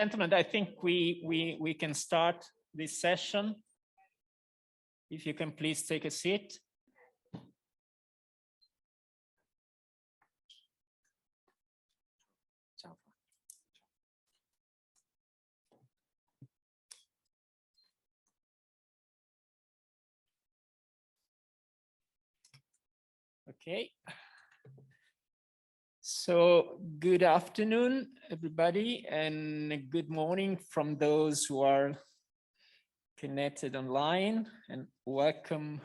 Gentlemen, I think we can start this session. If you can please take a seat. Okay. So good afternoon, everybody, and good morning from those who are connected online, and welcome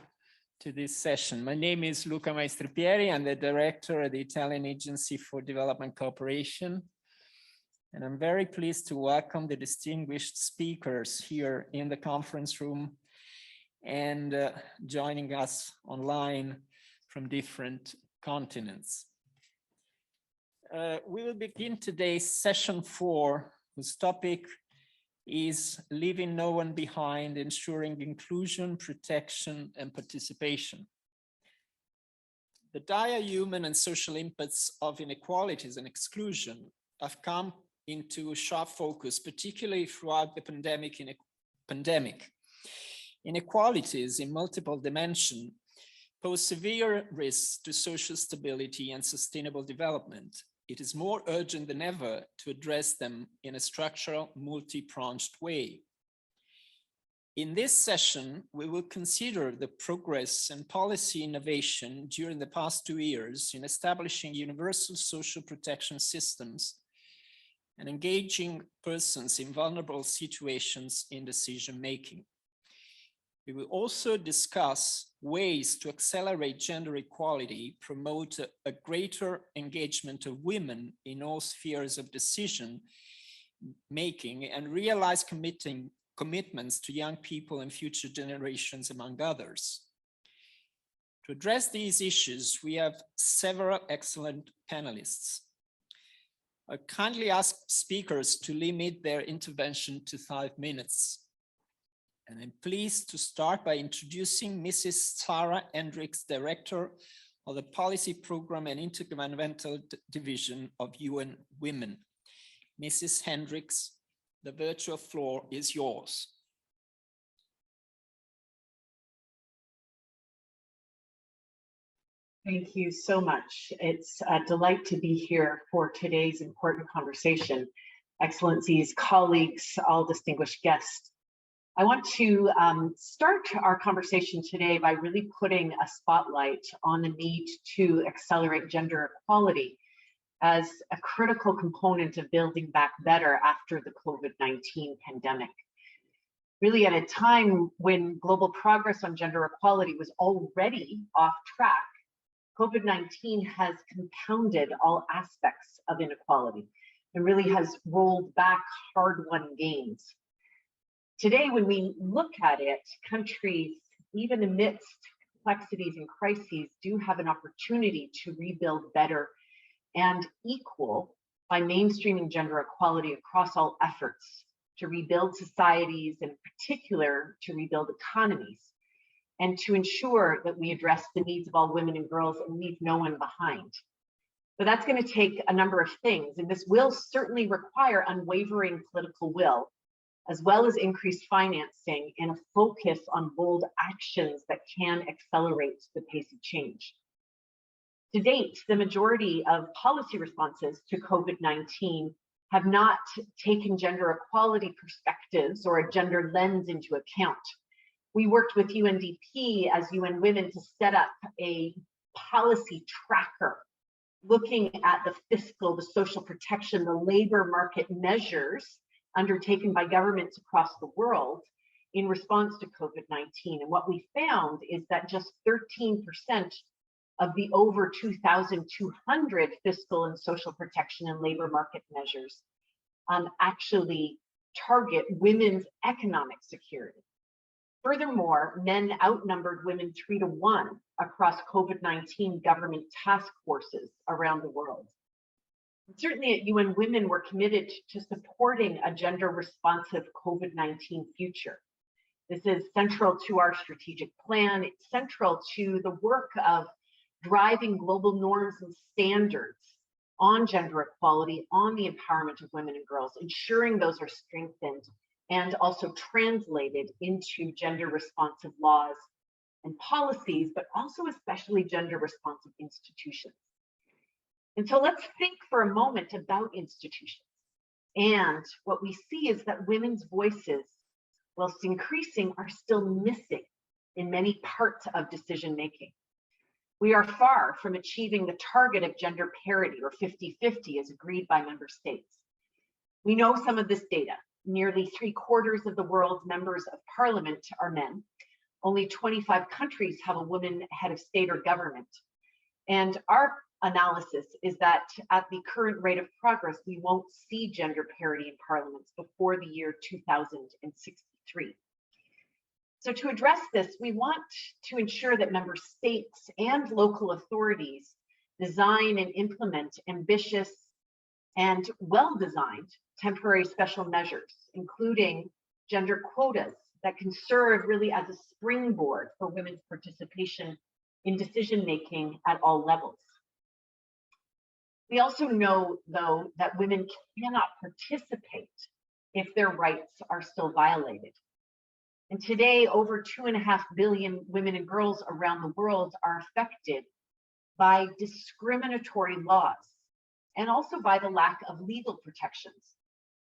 to this session. My name is Luca Maestripieri. I'm the director at the Italian Agency for Development Cooperation, and I'm very pleased to welcome the distinguished speakers here in the conference room and joining us online from different continents. We will begin today's session 4, whose topic is leaving no one behind, ensuring inclusion, protection, and participation. The dire human and social impacts of inequalities and exclusion have come into sharp focus, particularly throughout the pandemic. Inequalities in multiple dimensions pose severe risks to social stability and sustainable development. It is more urgent than ever to address them in a structural, multi-pronged way. In this session, we will consider the progress and policy innovation during the past 2 years in establishing universal social protection systems and engaging persons in vulnerable situations in decision-making. We will also discuss ways to accelerate gender equality, promote a greater engagement of women in all spheres of decision making, and realize commitments to young people and future generations, among others. To address these issues, we have several excellent panelists. I kindly ask speakers to limit their intervention to 5 minutes. And I'm pleased to start by introducing Mrs. Sarah Hendriks, Director of the Policy Program and Intergovernmental Division of UN Women. Mrs. Hendriks, the virtual floor is yours. Thank you so much. It's a delight to be here for today's important conversation. Excellencies, colleagues, all distinguished guests. I want to start our conversation today by really putting a spotlight on the need to accelerate gender equality as a critical component of building back better after the COVID-19 pandemic. Really at a time when global progress on gender equality was already off track, COVID-19 has compounded all aspects of inequality and really has rolled back hard-won gains. Today, when we look at it, countries, even amidst complexities and crises, do have an opportunity to rebuild better and equal by mainstreaming gender equality across all efforts to rebuild societies, and in particular, to rebuild economies, and to ensure that we address the needs of all women and girls and leave no one behind. But that's going to take a number of things, and this will certainly require unwavering political will, as well as increased financing and a focus on bold actions that can accelerate the pace of change. To date, the majority of policy responses to COVID-19 have not taken gender equality perspectives or a gender lens into account. We worked with UNDP as UN Women to set up a policy tracker looking at the fiscal, the social protection, the labor market measures undertaken by governments across the world in response to COVID-19. And what we found is that just 13% of the over 2,200 fiscal and social protection and labor market measures actually target women's economic security. Furthermore, men outnumbered women 3 to 1 across COVID-19 government task forces around the world. Certainly at UN Women, we're committed to supporting a gender-responsive COVID-19 future. This is central to our strategic plan. It's central to the work of driving global norms and standards on gender equality, on the empowerment of women and girls, ensuring those are strengthened and also translated into gender responsive laws and policies, but also especially gender responsive institutions. And so let's think for a moment about institutions. And what we see is that women's voices, whilst increasing, are still missing in many parts of decision making. We are far from achieving the target of gender parity, or 50-50, as agreed by member states. We know some of this data. Nearly 3/4 of the world's members of parliament are men. Only 25 countries have a woman head of state or government. And our analysis is that at the current rate of progress, we won't see gender parity in parliaments before the year 2063. So to address this, we want to ensure that member states and local authorities design and implement ambitious and well-designed temporary special measures, including gender quotas that can serve really as a springboard for women's participation in decision-making at all levels. We also know, though, that women cannot participate if their rights are still violated. And today, over 2.5 billion women and girls around the world are affected by discriminatory laws and also by the lack of legal protections,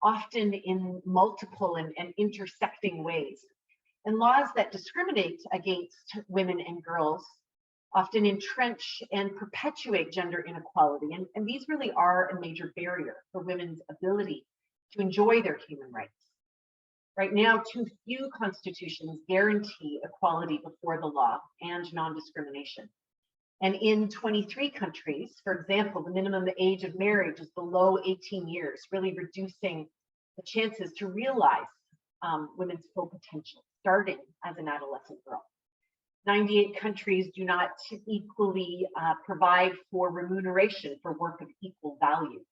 often in multiple and intersecting ways. And laws that discriminate against women and girls often entrench and perpetuate gender inequality. And these really are a major barrier for women's ability to enjoy their human rights. Right now, too few constitutions guarantee equality before the law and non-discrimination. And in 23 countries, for example, the minimum age of marriage is below 18 years, really reducing the chances to realize women's full potential, starting as an adolescent girl. 98 countries do not equally provide for remuneration for work of equal value.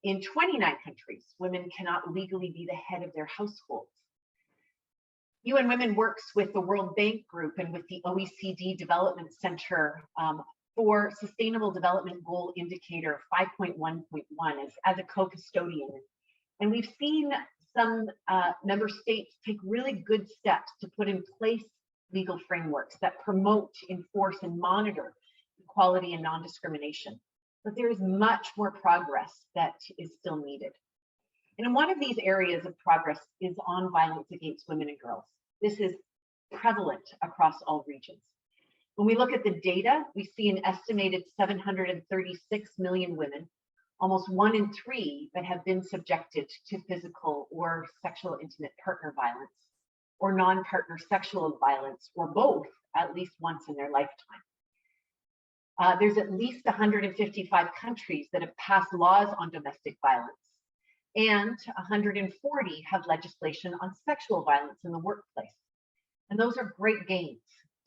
In 29 countries, women cannot legally be the head of their households. UN Women works with the World Bank Group and with the OECD Development Center for Sustainable Development Goal Indicator 5.1.1 as a co-custodian. And we've seen some member states take really good steps to put in place legal frameworks that promote, enforce, and monitor equality and non-discrimination. But there is much more progress that is still needed. And one of these areas of progress is on violence against women and girls. This is prevalent across all regions. When we look at the data, we see an estimated 736 million women, almost 1 in 3 that have been subjected to physical or sexual intimate partner violence, or non-partner sexual violence, or both, at least once in their lifetime. There's at least 155 countries that have passed laws on domestic violence, and 140 have legislation on sexual violence in the workplace. And those are great gains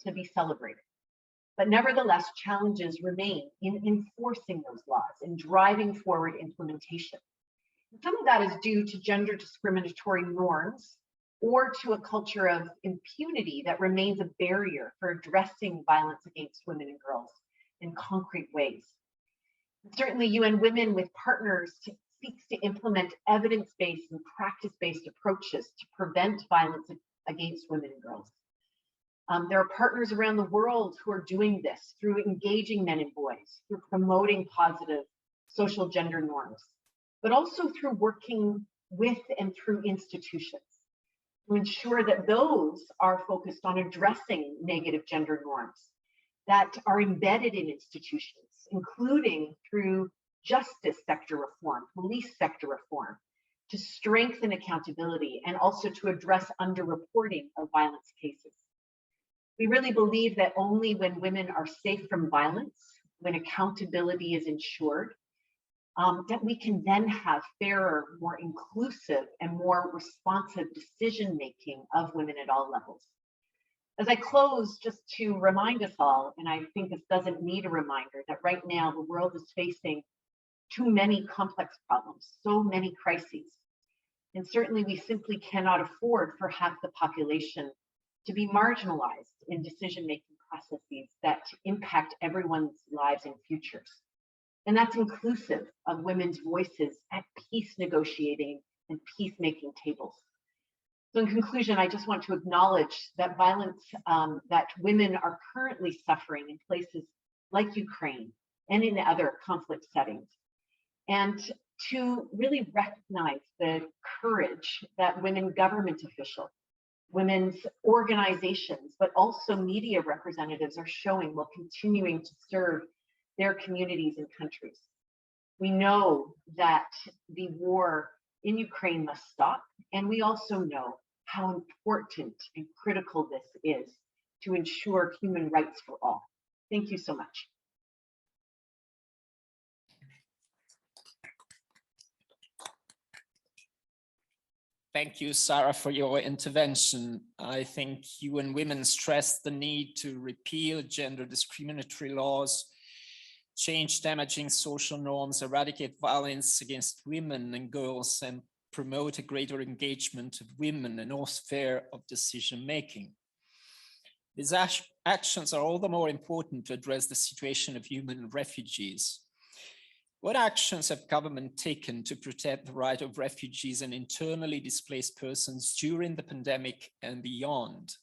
to be celebrated. But nevertheless, challenges remain in enforcing those laws and driving forward implementation. And some of that is due to gender discriminatory norms or to a culture of impunity that remains a barrier for addressing violence against women and girls in concrete ways. And certainly, UN Women with partners seeks to implement evidence-based and practice-based approaches to prevent violence against women and girls. There are partners around the world who are doing this through engaging men and boys, through promoting positive social gender norms, but also through working with and through institutions to ensure that those are focused on addressing negative gender norms that are embedded in institutions, including through justice sector reform, police sector reform, to strengthen accountability and also to address underreporting of violence cases. We really believe that only when women are safe from violence, when accountability is ensured, that we can then have fairer, more inclusive, and more responsive decision-making of women at all levels. As I close, just to remind us all, and I think this doesn't need a reminder, that right now the world is facing too many complex problems, so many crises. And certainly we simply cannot afford for half the population to be marginalized in decision-making processes that impact everyone's lives and futures. And that's inclusive of women's voices at peace negotiating and peacemaking tables. So in conclusion, I just want to acknowledge that violence that women are currently suffering in places like Ukraine and in other conflict settings, and to really recognize the courage that women government officials, women's organizations, but also media representatives are showing while continuing to serve their communities and countries. We know that the war in Ukraine must stop, and we also know how important and critical this is to ensure human rights for all. Thank you so much. Thank you, Sarah, for your intervention. I think UN Women stressed the need to repeal gender discriminatory laws, change damaging social norms, eradicate violence against women and girls, and promote a greater engagement of women in all spheres of decision-making. These actions are all the more important to address the situation of human refugees. What actions have government taken to protect the right of refugees and internally displaced persons during the pandemic and beyond?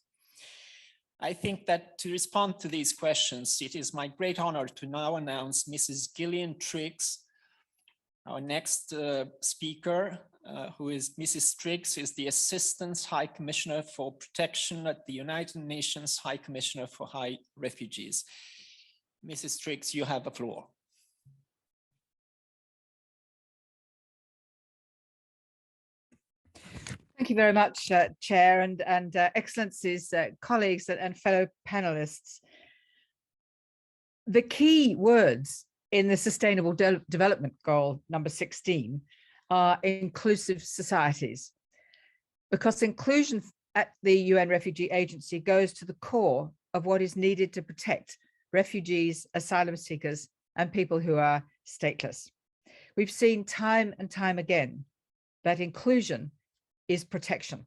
I think that to respond to these questions, it is my great honor to now announce Mrs. Gillian Triggs, our next speaker, who is Mrs. Triggs, is the Assistant High Commissioner for Protection at the United Nations High Commissioner for High Refugees. Mrs. Triggs, you have the floor. Thank you very much, Chair, and Excellencies, colleagues and fellow panelists. The key words in the Sustainable Development Goal number 16 are inclusive societies, because inclusion at the UN Refugee Agency goes to the core of what is needed to protect refugees, asylum seekers, and people who are stateless. We've seen time and time again that inclusion is protection.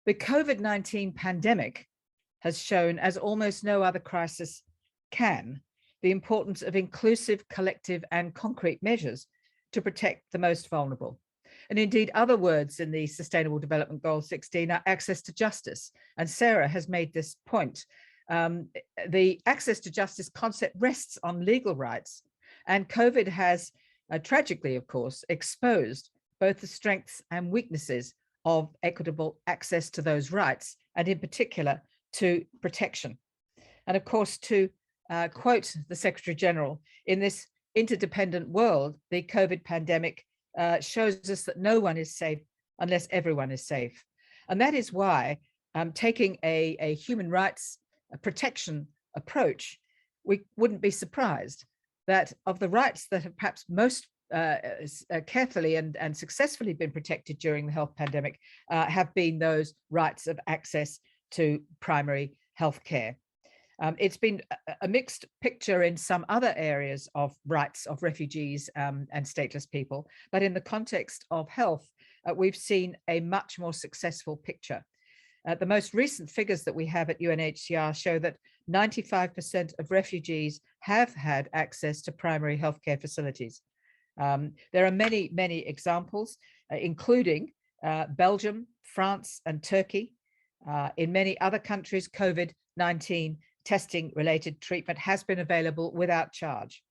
The COVID-19 pandemic has shown, as almost no other crisis can, the importance of inclusive, collective, and concrete measures to protect the most vulnerable. And indeed, other words in the Sustainable Development Goal 16 are access to justice. And Sarah has made this point. The access to justice concept rests on legal rights. And COVID has, tragically, of course, exposed both the strengths and weaknesses of equitable access to those rights, and in particular to protection. And of course, to quote the Secretary General, in this interdependent world, the COVID pandemic shows us that no one is safe unless everyone is safe. And that is why taking a human rights protection approach, we wouldn't be surprised that of the rights that have perhaps most carefully and successfully been protected during the health pandemic have been those rights of access to primary health care. It's been a mixed picture in some other areas of rights of refugees and stateless people, but in the context of health, we've seen a much more successful picture. The most recent figures that we have at UNHCR show that 95% of refugees have had access to primary healthcare facilities. There are many, many examples, including Belgium, France, and Turkey. In many other countries, COVID-19 testing-related treatment has been available without charge.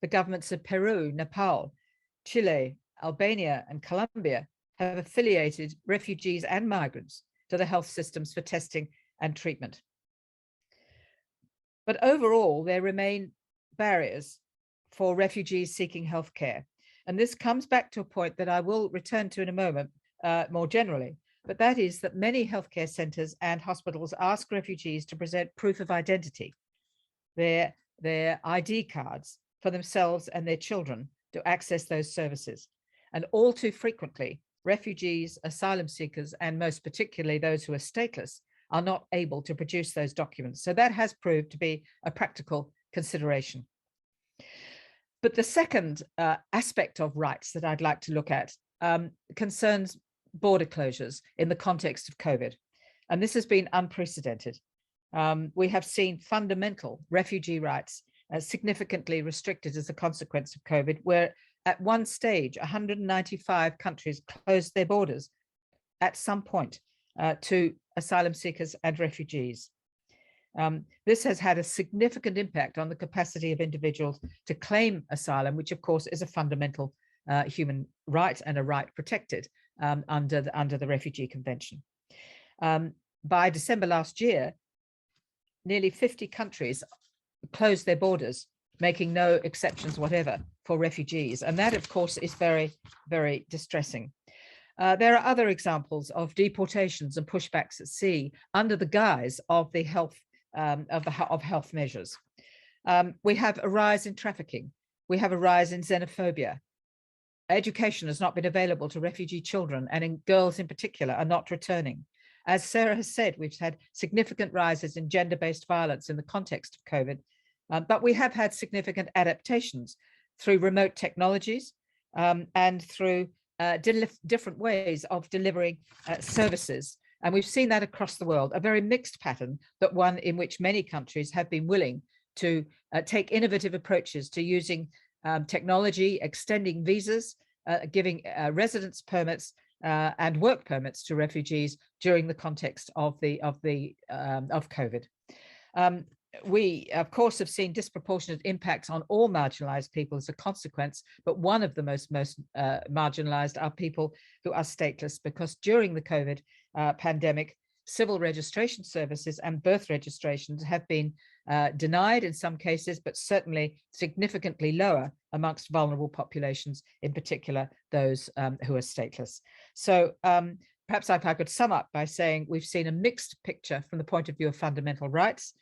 The governments of Peru, Nepal, Chile, Albania, and Colombia have affiliated refugees and migrants to the health systems for testing and treatment. But overall, there remain barriers for refugees seeking healthcare. And this comes back to a point that I will return to in a moment more generally, but that is that many healthcare centers and hospitals ask refugees to present proof of identity, their ID cards for themselves and their children to access those services. And all too frequently, refugees, asylum seekers, and most particularly those who are stateless are not able to produce those documents. So that has proved to be a practical consideration. But the second aspect of rights that I'd like to look at concerns border closures in the context of COVID. And this has been unprecedented. We have seen fundamental refugee rights significantly restricted as a consequence of COVID, where at one stage, 195 countries closed their borders at some point to asylum seekers and refugees. This has had a significant impact on the capacity of individuals to claim asylum, which of course is a fundamental human right and a right protected under the Refugee Convention. By December last year, nearly 50 countries closed their borders, making no exceptions whatever for refugees. And that, of course, is very, very distressing. There are other examples of deportations and pushbacks at sea under the guise of the health measures. We have a rise in trafficking. We have a rise in xenophobia. Education has not been available to refugee children, and girls in particular are not returning. As Sarah has said, we've had significant rises in gender-based violence in the context of COVID, but we have had significant adaptations through remote technologies and through different ways of delivering services. And we've seen that across the world, a very mixed pattern, but one in which many countries have been willing to take innovative approaches to using technology, extending visas, giving residence permits and work permits to refugees during the context of COVID. We, of course, have seen disproportionate impacts on all marginalized people as a consequence, but one of the most marginalized are people who are stateless, because during the COVID pandemic, civil registration services and birth registrations have been denied in some cases, but certainly significantly lower amongst vulnerable populations, in particular those who are stateless. So perhaps if I could sum up by saying we've seen a mixed picture from the point of view of fundamental rights.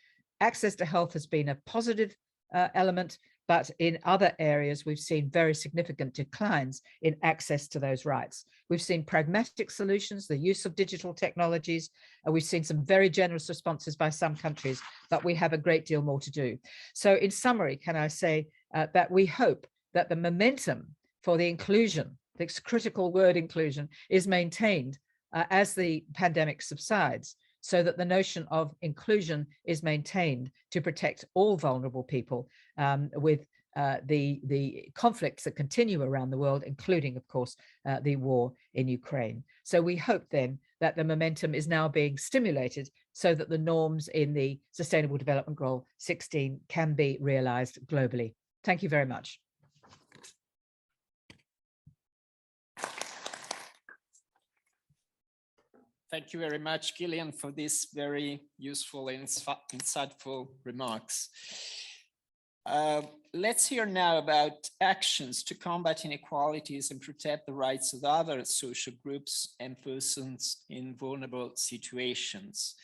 Access to health has been a positive element, but in other areas, we've seen very significant declines in access to those rights. We've seen pragmatic solutions, the use of digital technologies, and we've seen some very generous responses by some countries, but we have a great deal more to do. So in summary, can I say that we hope that the momentum for the inclusion, this critical word inclusion, is maintained as the pandemic subsides, so that the notion of inclusion is maintained to protect all vulnerable people with the conflicts that continue around the world, including, of course, the war in Ukraine. So we hope then that the momentum is now being stimulated so that the norms in the Sustainable Development Goal 16 can be realized globally. Thank you very much. Thank you very much, Gillian, for these very useful and insightful remarks. Let's hear now about actions to combat inequalities and protect the rights of other social groups and persons in vulnerable situations.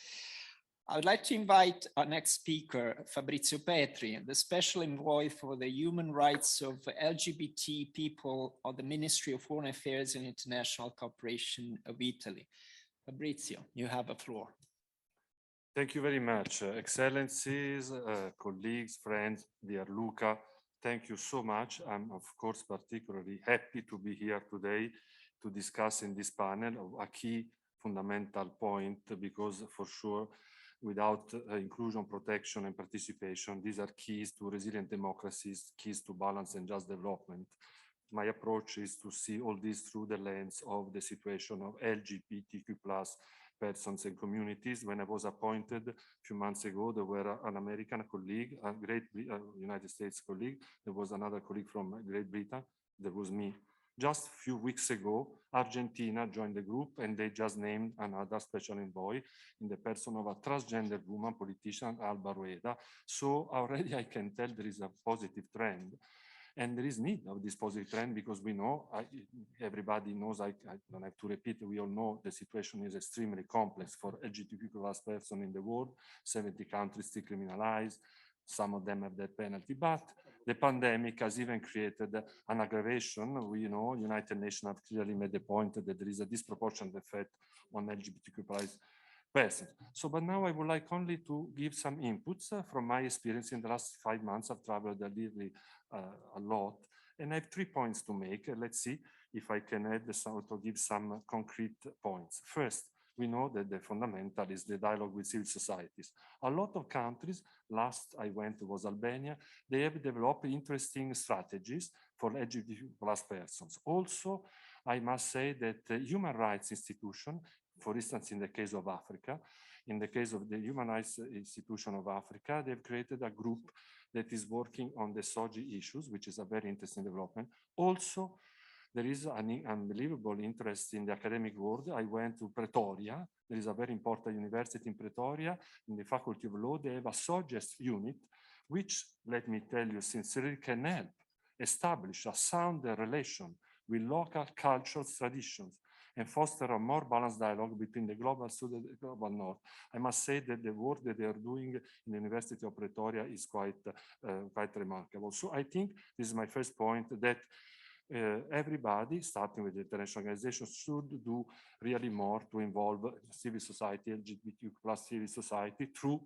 I would like to invite our next speaker, Fabrizio Petri, the Special Envoy for the Human Rights of LGBT people of the Ministry of Foreign Affairs and International Cooperation of Italy. Fabrizio, you have the floor. Thank you very much, Excellencies, colleagues, friends, dear Luca. Thank you so much. I'm, of course, particularly happy to be here today to discuss in this panel a key fundamental point, because for sure, without inclusion, protection, and participation, these are keys to resilient democracies, keys to balanced and just development. My approach is to see all this through the lens of the situation of LGBTIQ+ persons and communities. When I was appointed a few months ago, there were an American colleague, a great United States colleague, there was another colleague from Great Britain, there was me. Just a few weeks ago, Argentina joined the group, and they just named another special envoy in the person of a transgender woman politician, Alba Rueda. So already I can tell there is a positive trend. And there is need of this positive trend, because we know, everybody knows, I don't have to repeat, we all know the situation is extremely complex for LGBTQ+ persons in the world. 70 countries still criminalize, some of them have death penalty, but the pandemic has even created an aggravation. We know United Nations have clearly made the point that there is a disproportionate effect on LGBTQ+ persons. So, but now I would like only to give some inputs from my experience in the last 5 months. I've traveled a lot, and I have 3 points to make. Let's see if I can add some, to give some concrete points. First, we know that the fundamental is the dialogue with civil societies. A lot of countries, last I went was Albania, they have developed interesting strategies for LGBTQ+ persons. Also, I must say that the human rights institution, for instance, in the case of Africa, in the case of the Human Rights Institution of Africa, they've created a group that is working on the SOGI issues, which is a very interesting development. Also, there is an unbelievable interest in the academic world. I went to Pretoria. There is a very important university in Pretoria. In the Faculty of Law, they have a SOGES unit, which, let me tell you sincerely, can help establish a sound relation with local cultures, traditions, and foster a more balanced dialogue between the global south and the global north. I must say that the work that they are doing in the University of Pretoria is quite remarkable. So I think this is my first point, that everybody, starting with the international organizations, should do really more to involve civil society, LGBTQ+ civil society, through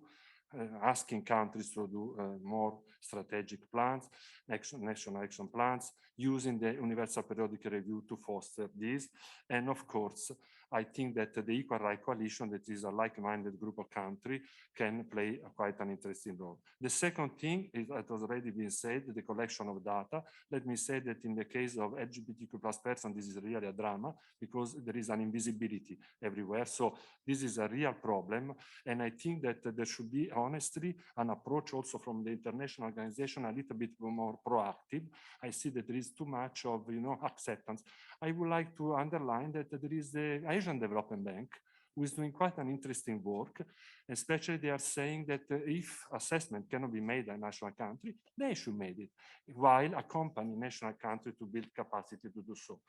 asking countries to do more strategic plans, national action plans, using the Universal Periodic Review to foster this. And of course, I think that the Equal Rights Coalition, that is a like-minded group of countries, can play quite an interesting role. The second thing is, it has already been said, the collection of data. Let me say that in the case of LGBTQ+ persons, this is really a drama, because there is an invisibility everywhere. So this is a real problem. And I think that there should be, honestly, an approach also from the international organization a little bit more proactive. I see that there is too much of, acceptance. I would like to underline that there is the Asian Development Bank, who is doing quite an interesting work. Especially they are saying that if assessment cannot be made by a national country, they should make it, while accompany national country to build capacity to do so.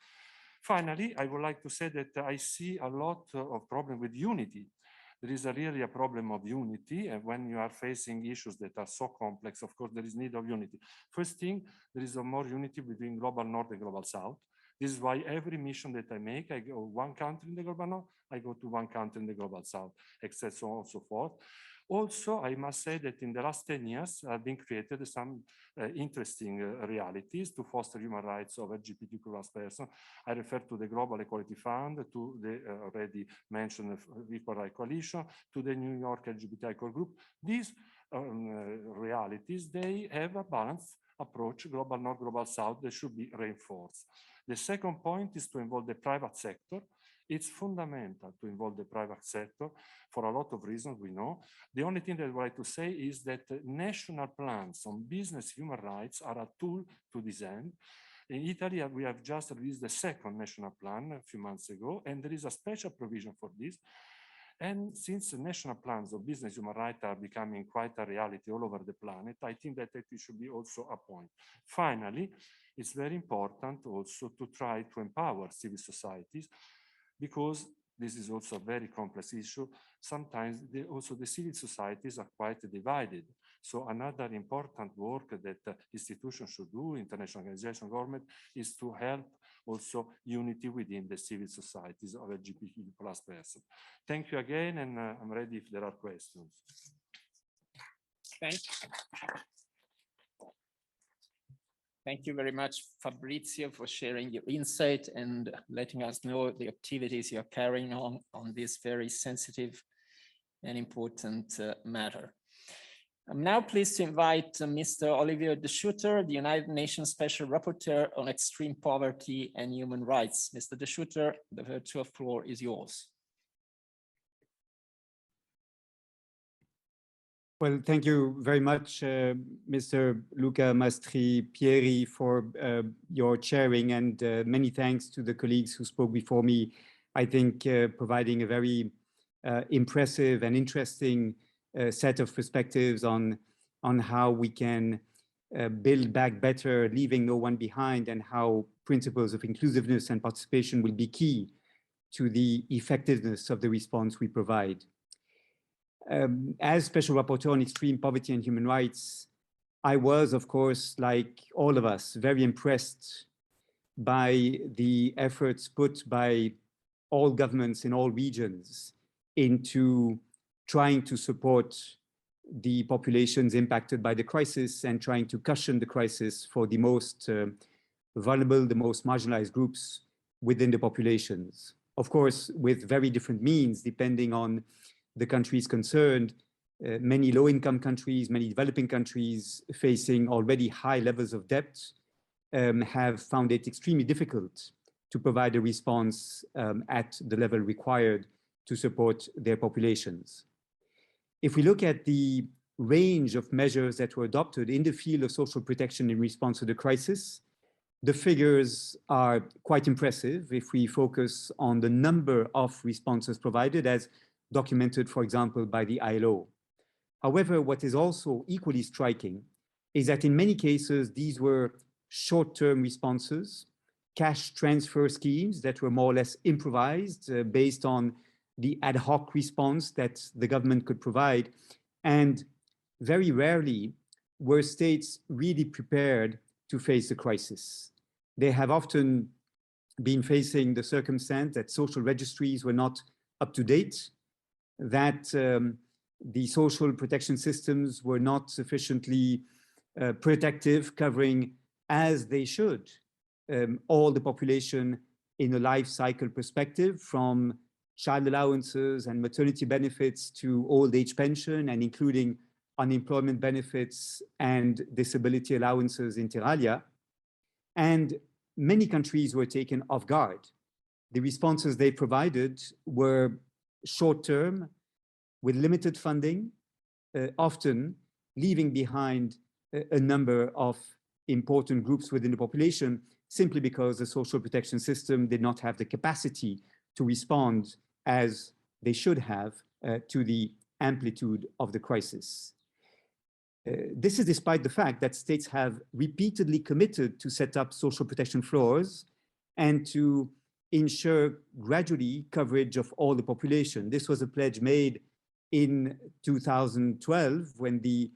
Finally, I would like to say that I see a lot of problem with unity. There is really a problem of unity, and when you are facing issues that are so complex, of course, there is need of unity. First thing, there is a more unity between global north and global south. This is why every mission that I make, I go one country in the global north, I go to one country in the global south, etc. so on and so forth. Also, I must say that in the last 10 years, have been created some interesting realities to foster human rights of LGBTQ+ persons. I refer to the Global Equality Fund, to the already mentioned Equal Rights Coalition, to the New York LGBTIQ group. These realities, they have a balanced approach, global north, global south, that should be reinforced. The second point is to involve the private sector. It's fundamental to involve the private sector for a lot of reasons, we know. The only thing that I would like to say is that national plans on business human rights are a tool to this end. In Italy, we have just released the second national plan a few months ago, and there is a special provision for this. And since the national plans of business human rights are becoming quite a reality all over the planet, I think that it should be also a point. Finally, it's very important also to try to empower civil societies, because this is also a very complex issue. Sometimes also the civil societies are quite divided. So another important work that institutions should do, international organization, government, is to help also unity within the civil societies of LGBTQ+ persons. Thank you again, and I'm ready if there are questions. Thank you very much, Fabrizio, for sharing your insight and letting us know the activities you're carrying on this very sensitive and important matter. I'm now pleased to invite Mr. Olivier De Schutter, the United Nations Special Rapporteur on Extreme Poverty and Human Rights. Mr. De Schutter, the virtual floor is yours. Well, thank you very much, Mr. Luca Maestripieri, for your chairing, and many thanks to the colleagues who spoke before me. I think providing a very impressive and interesting set of perspectives on how we can build back better, leaving no one behind, and how principles of inclusiveness and participation will be key to the effectiveness of the response we provide. As Special Rapporteur on Extreme Poverty and Human Rights, I was, of course, like all of us, very impressed by the efforts put by all governments in all regions into trying to support the populations impacted by the crisis and trying to cushion the crisis for the most vulnerable, the most marginalized groups within the populations. of course, with very different means, depending on the countries concerned. Many low-income countries, many developing countries facing already high levels of debt have found it extremely difficult to provide a response at the level required to support their populations. If we look at the range of measures that were adopted in the field of social protection in response to the crisis, the figures are quite impressive if we focus on the number of responses provided as documented, for example, by the ILO. However, what is also equally striking is that in many cases, these were short-term responses, cash transfer schemes that were more or less improvised based on the ad hoc response that the government could provide. And very rarely were states really prepared to face the crisis. They have often been facing the circumstance that social registries were not up to date, that the social protection systems were not sufficiently protective, covering as they should all the population in a life cycle perspective, from child allowances and maternity benefits to old age pension, and including unemployment benefits and disability allowances inter alia. And many countries were taken off guard. The responses they provided were short-term, with limited funding, often leaving behind a number of important groups within the population, simply because the social protection system did not have the capacity to respond as they should have to the amplitude of the crisis. This is despite the fact that states have repeatedly committed to set up social protection floors and to ensure gradually coverage of all the population. This was a pledge made in 2012 when the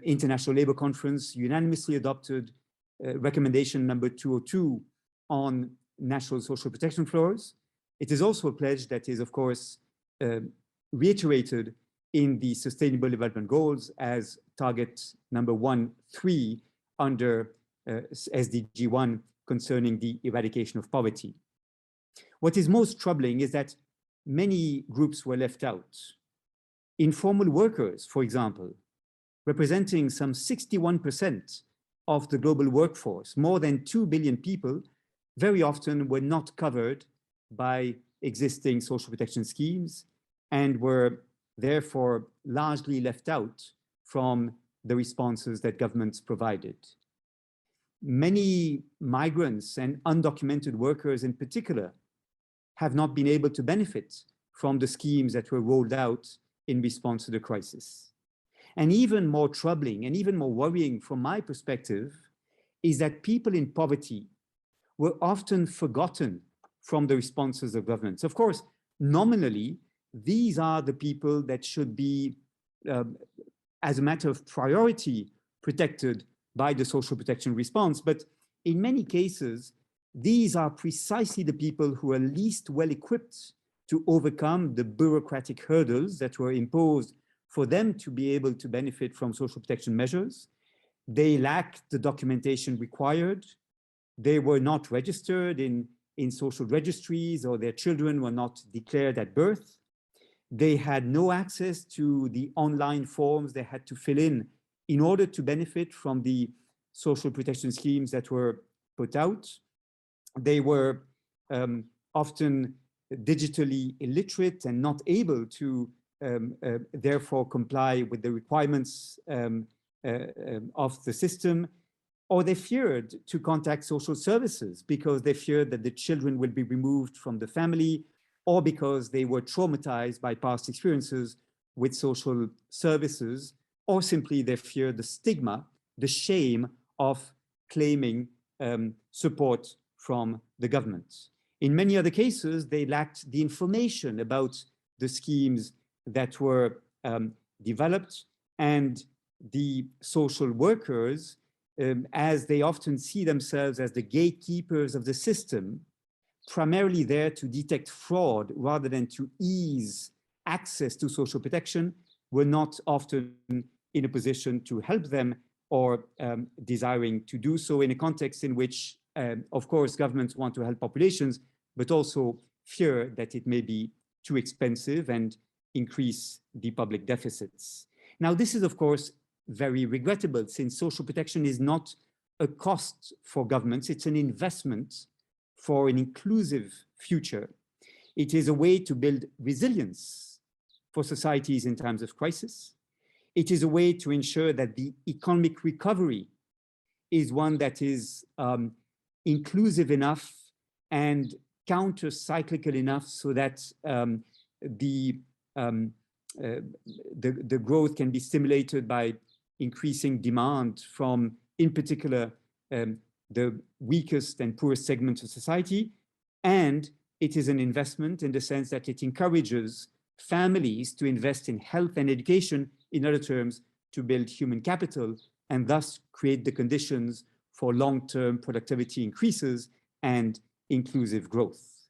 International Labour Conference unanimously adopted recommendation number 202 on national social protection floors. It is also a pledge that is, of course, reiterated in the Sustainable Development Goals as target number 1.3 under SDG 1 concerning the eradication of poverty. What is most troubling is that many groups were left out. Informal workers, for example, representing some 61% of the global workforce, more than 2 billion people, very often were not covered by existing social protection schemes and were therefore largely left out from the responses that governments provided. Many migrants and undocumented workers in particular have not been able to benefit from the schemes that were rolled out in response to the crisis. And even more troubling and even more worrying from my perspective is that people in poverty were often forgotten from the responses of governments. Of course, nominally, these are the people that should be, as a matter of priority, protected by the social protection response. But in many cases, these are precisely the people who are least well equipped to overcome the bureaucratic hurdles that were imposed for them to be able to benefit from social protection measures. They lacked the documentation required. They were not registered in social registries, or their children were not declared at birth. They had no access to the online forms they had to fill in order to benefit from the social protection schemes that were put out. They were often digitally illiterate and not able to therefore comply with the requirements of the system, or they feared to contact social services because they feared that the children would be removed from the family, or because they were traumatized by past experiences with social services, or simply they feared the stigma, the shame of claiming support from the government. In many other cases, they lacked the information about the schemes that were developed, and the social workers, as they often see themselves as the gatekeepers of the system, primarily there to detect fraud rather than to ease access to social protection, were not often in a position to help them, or desiring to do so in a context in which, of course, governments want to help populations, but also fear that it may be too expensive and increase the public deficits. Now, this is, of course, very regrettable, since social protection is not a cost for governments, it's an investment for an inclusive future. It is a way to build resilience for societies in times of crisis. It is a way to ensure that the economic recovery is one that is inclusive enough and counter-cyclical enough so that the growth can be stimulated by increasing demand from, in particular, the weakest and poorest segments of society. And it is an investment in the sense that it encourages families to invest in health and education, in other terms, to build human capital and thus create the conditions for long-term productivity increases and inclusive growth.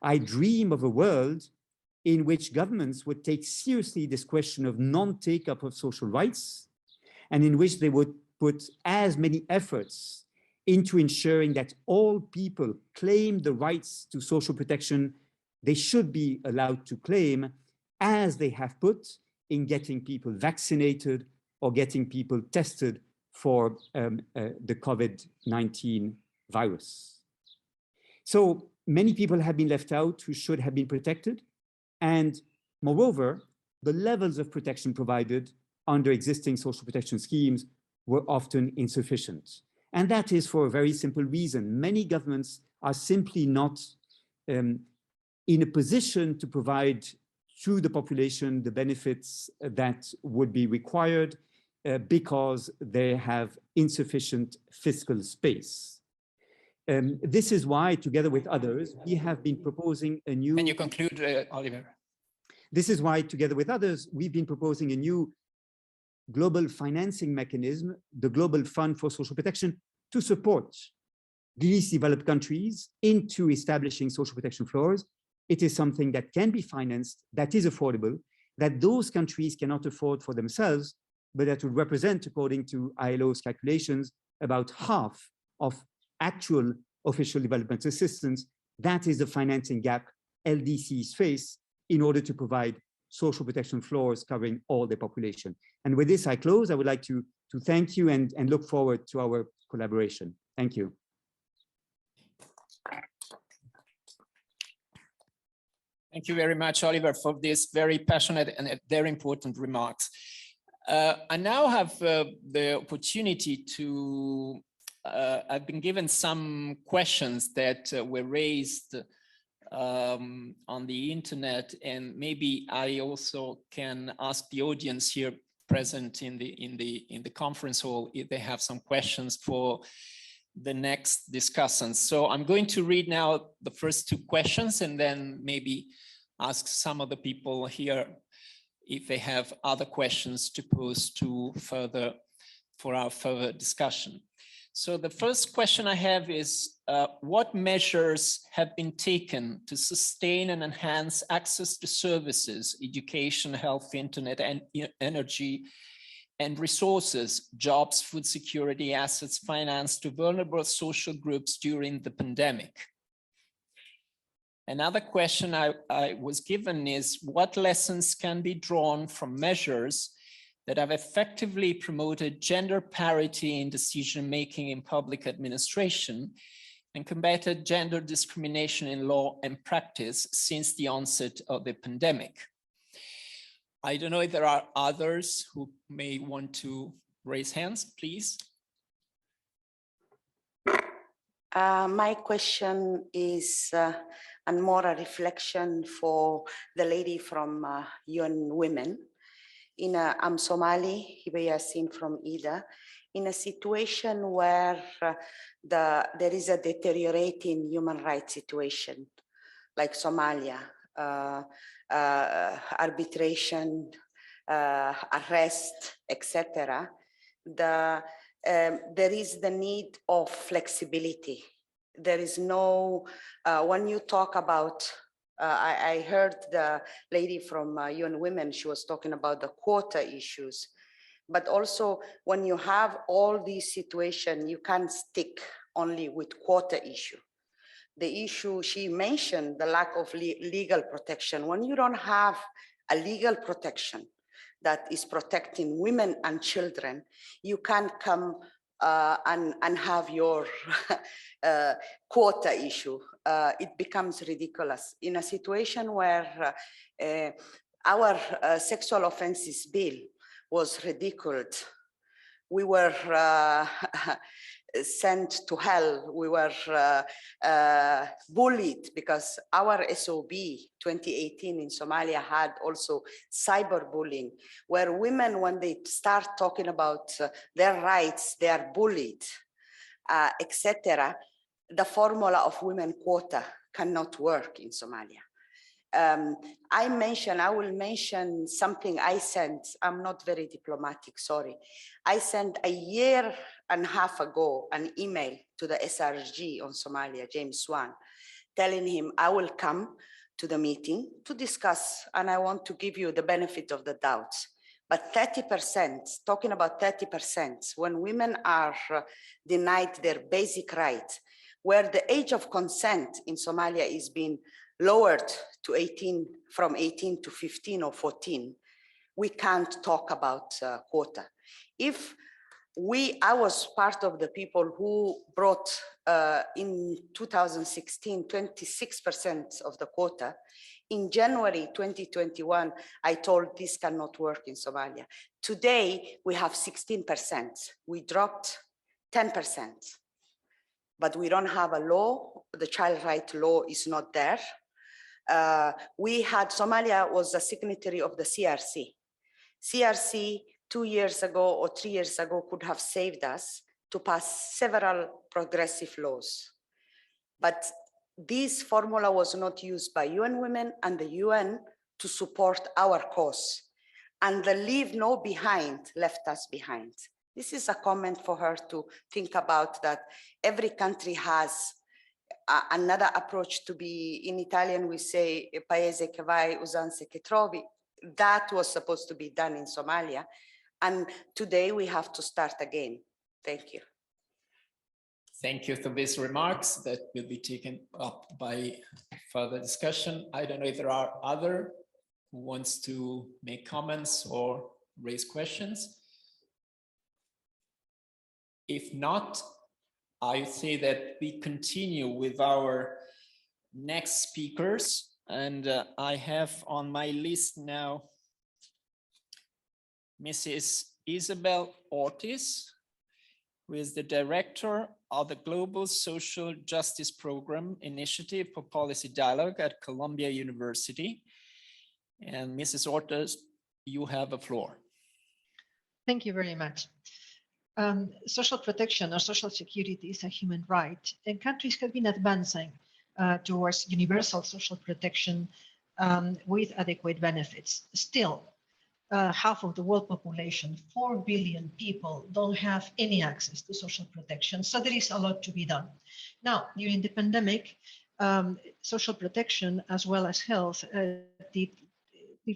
I dream of a world in which governments would take seriously this question of non-take-up of social rights, and in which they would put as many efforts into ensuring that all people claim the rights to social protection they should be allowed to claim, as they have put in getting people vaccinated or getting people tested for the COVID-19 virus. So many people have been left out who should have been protected. And moreover, the levels of protection provided under existing social protection schemes were often insufficient. And that is for a very simple reason. Many governments are simply not in a position to provide to the population the benefits that would be required because they have insufficient fiscal space. This is why, together with others, we have been proposing a new— Can you conclude, Oliver? This is why, together with others, we've been proposing a new global financing mechanism, the Global Fund for Social Protection, to support the least developed countries into establishing social protection floors. It is something that can be financed, that is affordable, that those countries cannot afford for themselves, but that would represent, according to ILO's calculations, about half of actual official development assistance. That is the financing gap LDCs face in order to provide social protection floors covering all the population. And with this, I close. I would like to thank you and look forward to our collaboration. Thank you. Thank you very much, Oliver, for this very passionate and very important remarks. I now have the opportunity to, I've been given some questions that were raised on the internet, and maybe I also can ask the audience here present in the conference hall if they have some questions for the next discussants. So I'm going to read now the first two questions and then maybe ask some of the people here if they have other questions to pose for our further discussion. So the first question I have is, what measures have been taken to sustain and enhance access to services, education, health, internet, and energy, and resources, jobs, food security, assets, finance to vulnerable social groups during the pandemic? Another question I was given is, what lessons can be drawn from measures that have effectively promoted gender parity in decision-making in public administration and combated gender discrimination in law and practice since the onset of the pandemic? I don't know if there are others who may want to raise hands, please. My question is and more a reflection for the lady from UN Women. I'm Somali, Hibe Yassin from Ida, in a situation where there is a deteriorating human rights situation, like Somalia, arbitration, arrest, etc. There is the need of flexibility. There is no, when you talk about, I heard the lady from UN Women, she was talking about the quota issues, but also when you have all these situations, you can't stick only with quota issue. the issue she mentioned, the lack of legal protection. When you don't have a legal protection that is protecting women and children, you can't come and have your quota issue. It becomes ridiculous in a situation where our sexual offenses bill was ridiculed. We were sent to hell. We were bullied because our SOB 2018 in Somalia had also cyberbullying, where women, when they start talking about their rights, they are bullied, etc. The formula of women quota cannot work in Somalia. I will mention something I sent. I'm not very diplomatic, sorry. I sent a year and a half ago an email to the SRG on Somalia, James Swan, telling him I will come to the meeting to discuss, and I want to give you the benefit of the doubt. But 30%, talking about 30%, when women are denied their basic rights, where the age of consent in Somalia is being lowered to 18, from 18 to 15 or 14, we can't talk about quota. If I was part of the people who brought in 2016, 26% of the quota. In January 2021, I told this cannot work in Somalia. Today, we have 16%. We dropped 10%, but we don't have a law. The child right law is not there. Somalia was a signatory of the CRC. CRC 2 years ago or 3 years ago could have saved us to pass several progressive laws. But this formula was not used by UN Women and the UN to support our cause. And the leave no behind left us behind. This is a comment for her to think about, that every country has another approach to be. In Italian, we say paese che vai, usanze che trovi. That was supposed to be done in Somalia. And today we have to start again. Thank you. Thank you for these remarks that will be taken up by further discussion. I don't know if there are other who wants to make comments or raise questions. If not, I say that we continue with our next speakers, and I have on my list now Mrs. Isabel Ortiz, who is the director of the Global Social Justice Program Initiative for Policy Dialogue at Columbia University. And Mrs. Ortiz, you have the floor. Thank you very much. Social protection or social security is a human right, and countries have been advancing towards universal social protection with adequate benefits. Still, half of the world population, 4 billion people, don't have any access to social protection. So there is a lot to be done. Now, during the pandemic, social protection as well as health did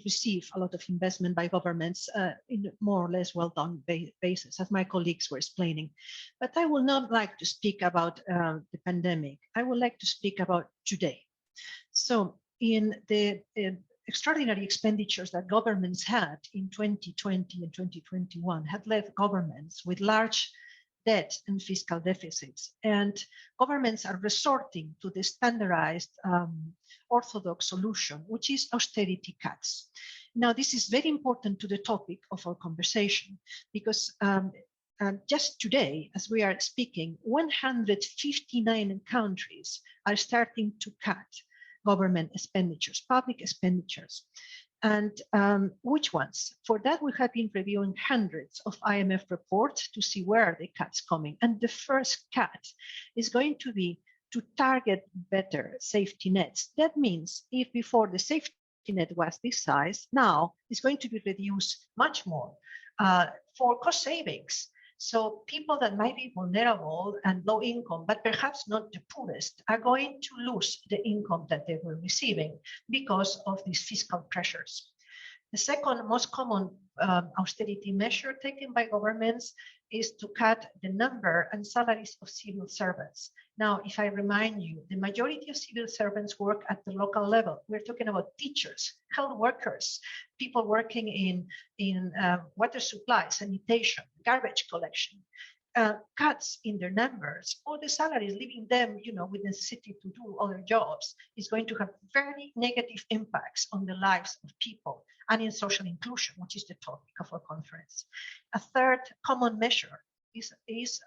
receive a lot of investment by governments in more or less well-done basis, as my colleagues were explaining. But I would not like to speak about the pandemic. I would like to speak about today. So in the extraordinary expenditures that governments had in 2020 and 2021 had left governments with large debt and fiscal deficits. And governments are resorting to the standardized orthodox solution, which is austerity cuts. Now, this is very important to the topic of our conversation, because just today, as we are speaking, 159 countries are starting to cut government expenditures, public expenditures. And which ones? For that, we have been reviewing hundreds of IMF reports to see where are the cuts coming. And the first cut is going to be to target better safety nets. That means if before the safety net was this size, now it's going to be reduced much more for cost savings. So people that might be vulnerable and low income, but perhaps not the poorest, are going to lose the income that they were receiving because of these fiscal pressures. The second most common austerity measure taken by governments is to cut the number and salaries of civil servants. Now, if I remind you, the majority of civil servants work at the local level. We're talking about teachers, health workers, people working in water supply, sanitation, garbage collection. Cuts in their numbers or the salaries, leaving them, with necessity to do other jobs, is going to have very negative impacts on the lives of people and in social inclusion, which is the topic of our conference. A third common measure is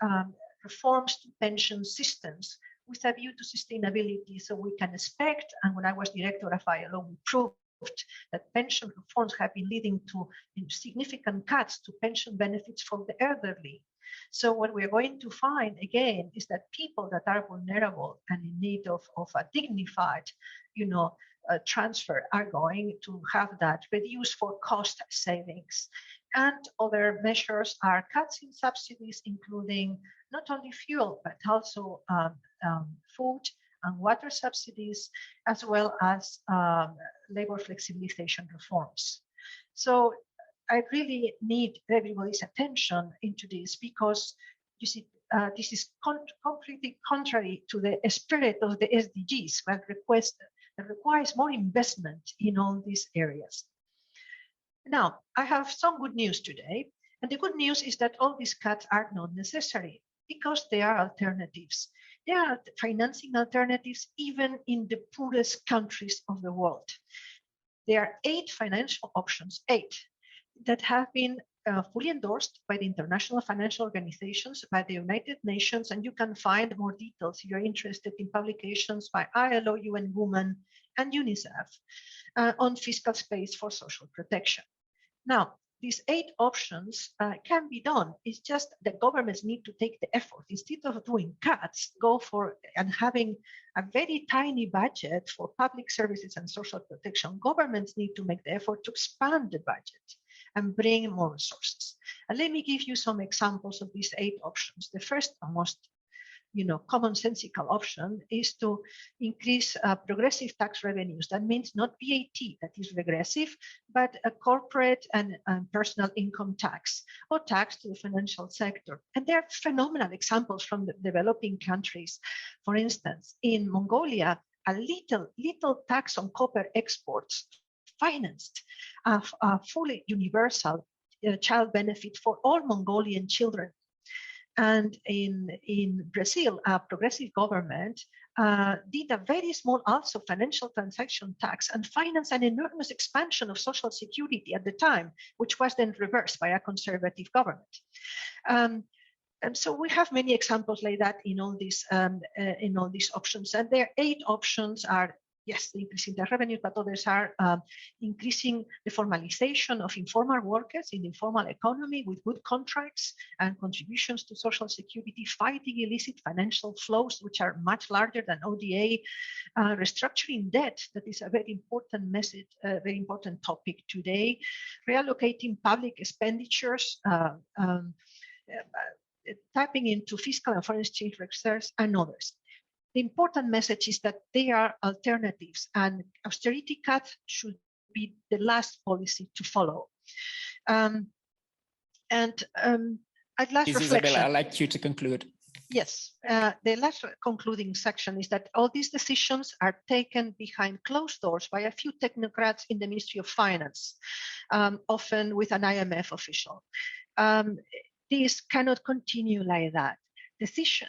reforms to pension systems with a view to sustainability, so we can expect, and when I was director of ILO, we proved that pension reforms have been leading to significant cuts to pension benefits for the elderly. So what we're going to find again is that people that are vulnerable and in need of a dignified, transfer are going to have that reduced for cost savings. And other measures are cuts in subsidies, including not only fuel, but also food and water subsidies, as well as labor flexibilization reforms. So I really need everybody's attention into this, because you see, this is completely contrary to the spirit of the SDGs, that requires more investment in all these areas. Now, I have some good news today, and the good news is that all these cuts are not necessary, because there are alternatives. There are financing alternatives even in the poorest countries of the world. There are 8 financial options, 8, that have been fully endorsed by the international financial organizations, by the United Nations, and you can find more details if you're interested in publications by ILO, UN Women, and UNICEF on fiscal space for social protection. Now, these 8 options can be done. It's just that governments need to take the effort. Instead of doing cuts, go for and having a very tiny budget for public services and social protection. Governments need to make the effort to expand the budget and bring more resources. And let me give you some examples of these 8 options. The first and most commonsensical option is to increase progressive tax revenues. That means not VAT, that is regressive, but a corporate and personal income tax, or tax to the financial sector. And there are phenomenal examples from the developing countries. For instance, in Mongolia, a little tax on copper exports financed a fully universal child benefit for all Mongolian children. And in Brazil, a progressive government did a very small also financial transaction tax and financed an enormous expansion of social security at the time, which was then reversed by a conservative government. And so we have many examples like that in all these options. And their 8 options are, yes, increasing the revenue, but others are increasing the formalization of informal workers in the informal economy with good contracts and contributions to social security, fighting illicit financial flows, which are much larger than ODA, restructuring debt, that is a very important message, a very important topic today, reallocating public expenditures, tapping into fiscal and foreign exchange reserves, and others. The important message is that there are alternatives, and austerity cuts should be the last policy to follow. I'd last reflection. Isabel, I'd like you to conclude. Yes, the last concluding section is that all these decisions are taken behind closed doors by a few technocrats in the Ministry of Finance, often with an IMF official. This cannot continue like that.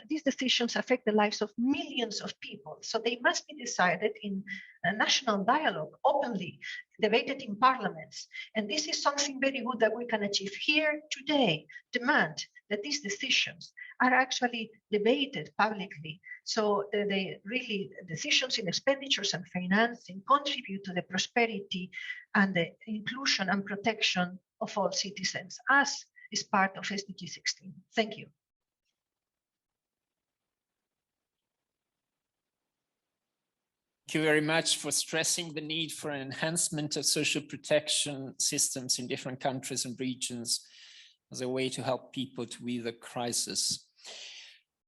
These decisions affect the lives of millions of people, so they must be decided in a national dialogue, openly debated in parliaments. And this is something very good that we can achieve here today. Demand that these decisions are actually debated publicly, so they really decisions in expenditures and financing contribute to the prosperity and the inclusion and protection of all citizens, as is part of SDG16. Thank you. Thank you very much for stressing the need for an enhancement of social protection systems in different countries and regions as a way to help people to weather crisis.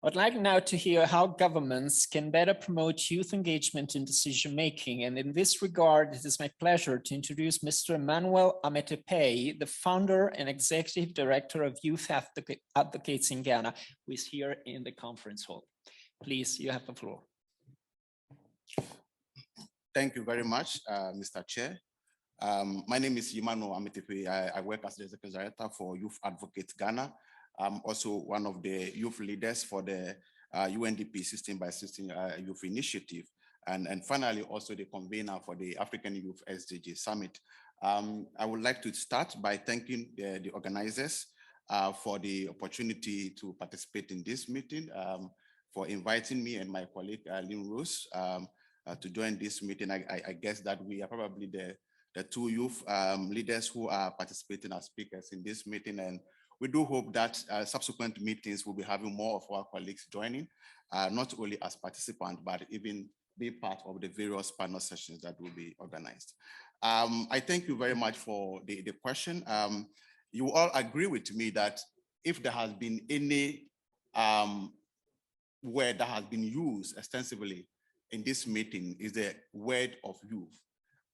I'd like now to hear how governments can better promote youth engagement in decision-making. And in this regard, it is my pleasure to introduce Mr. Emmanuel Ametepey, the founder and executive director of Youth Advocates in Ghana, who is here in the conference hall. Please, you have the floor. Thank you very much, Mr. Chair. My name is Emmanuel Ametepey. I work as the Executive Director for Youth Advocate Ghana. I'm also one of the youth leaders for the UNDP System by System Youth Initiative. And finally, also the convener for the African Youth SDG Summit. I would like to start by thanking the organizers for the opportunity to participate in this meeting, for inviting me and my colleague, Lynn Rose, to join this meeting. I guess that we are probably the two youth leaders who are participating as speakers in this meeting. And we do hope that subsequent meetings will be having more of our colleagues joining, not only as participants, but even be part of the various panel sessions that will be organized. I thank you very much for the question. You all agree with me that if there has been any word that has been used extensively in this meeting is the word of youth.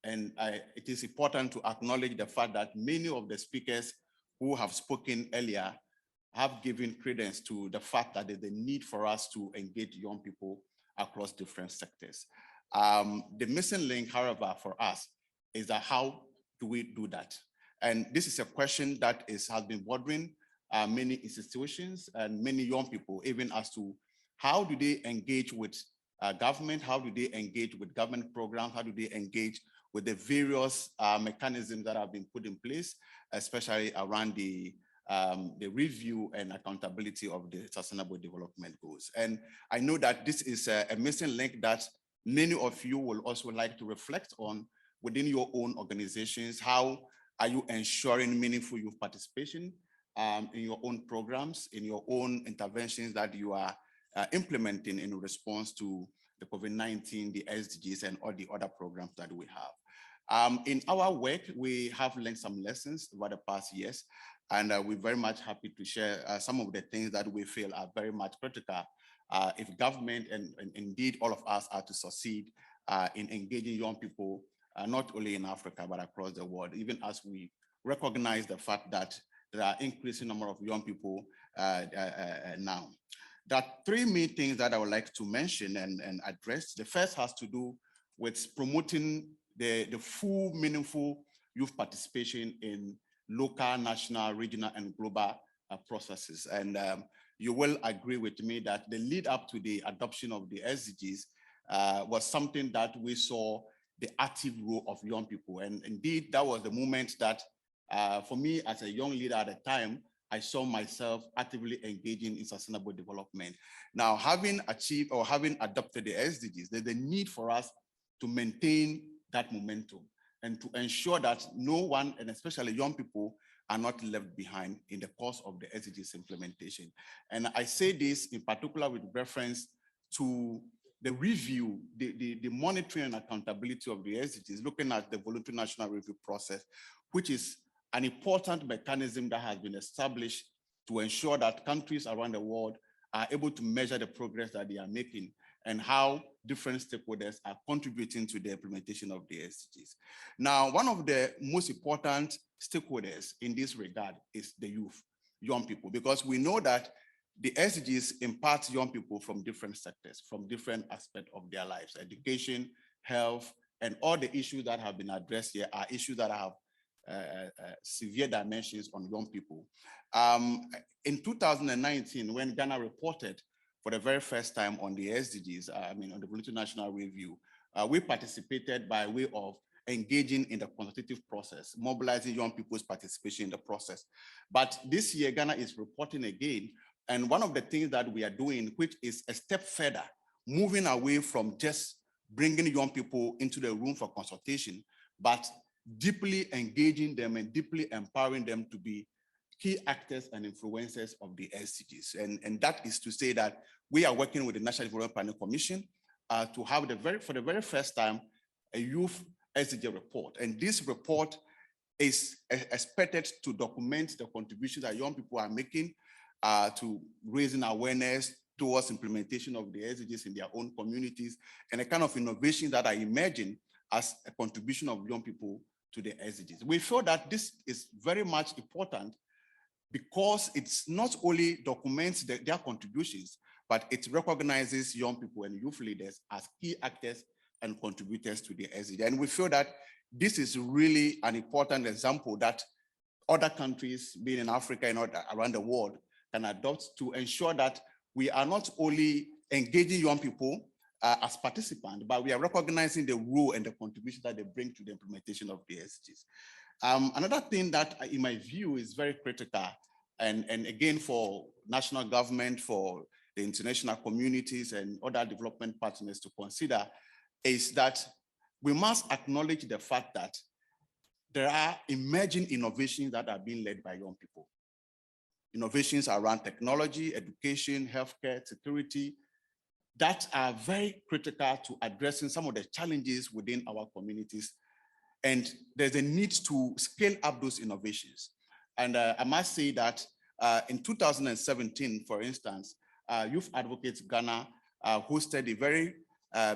And it is important to acknowledge the fact that many of the speakers who have spoken earlier have given credence to the fact that there's a need for us to engage young people across different sectors. The missing link, however, for us is that how do we do that? And this is a question that has been bothering many institutions and many young people, even as to how do they engage with government, how do they engage with government programs, how do they engage with the various mechanisms that have been put in place, especially around the review and accountability of the Sustainable Development Goals. And I know that this is a missing link that many of you will also like to reflect on within your own organizations. How are you ensuring meaningful youth participation in your own programs, in your own interventions that you are implementing in response to the COVID-19, the SDGs, and all the other programs that we have. In our work, we have learned some lessons over the past years, and we're very much happy to share some of the things that we feel are very much critical if government and indeed all of us are to succeed in engaging young people, not only in Africa, but across the world, even as we recognize the fact that there are increasing number of young people now. There are three main things that I would like to mention and address. The first has to do with promoting the full, meaningful youth participation in local, national, regional, and global processes. And you will agree with me that the lead up to the adoption of the SDGs was something that we saw the active role of young people. And indeed, that was the moment that for me as a young leader at the time, I saw myself actively engaging in sustainable development. Now, having achieved or having adopted the SDGs, there's a need for us to maintain that momentum and to ensure that no one, and especially young people, are not left behind in the course of the SDGs implementation. And I say this in particular with reference to the review, the monitoring and accountability of the SDGs, looking at the voluntary national review process, which is an important mechanism that has been established to ensure that countries around the world are able to measure the progress that they are making and how different stakeholders are contributing to the implementation of the SDGs. Now, one of the most important stakeholders in this regard is the youth, young people, because we know that the SDGs impart young people from different sectors, from different aspects of their lives, education, health, and all the issues that have been addressed here are issues that have severe dimensions on young people. In 2019, when Ghana reported for the very first time on the SDGs, on the voluntary national review, we participated by way of engaging in the consultative process, mobilizing young people's participation in the process. But this year, Ghana is reporting again, and one of the things that we are doing, which is a step further, moving away from just bringing young people into the room for consultation, but deeply engaging them and deeply empowering them to be key actors and influencers of the SDGs. And that is to say that we are working with the National Development Planning Commission to have for the very first time a youth SDG report. And this report is expected to document the contributions that young people are making to raising awareness towards implementation of the SDGs in their own communities and the kind of innovations that are emerging as a contribution of young people to the SDGs. We feel that this is very much important because it's not only documents their contributions, but it recognizes young people and youth leaders as key actors and contributors to the SDG. And we feel that this is really an important example that other countries, being in Africa and around the world, can adopt to ensure that we are not only engaging young people as participants, but we are recognizing the role and the contribution that they bring to the implementation of the SDGs. Another thing that, in my view, is very critical, and again, for national government, for the international communities and other development partners to consider, is that we must acknowledge the fact that there are emerging innovations that are being led by young people. Innovations around technology, education, healthcare, security, that are very critical to addressing some of the challenges within our communities. And there's a need to scale up those innovations. And I must say that in 2017, for instance, Youth Advocates Ghana hosted a very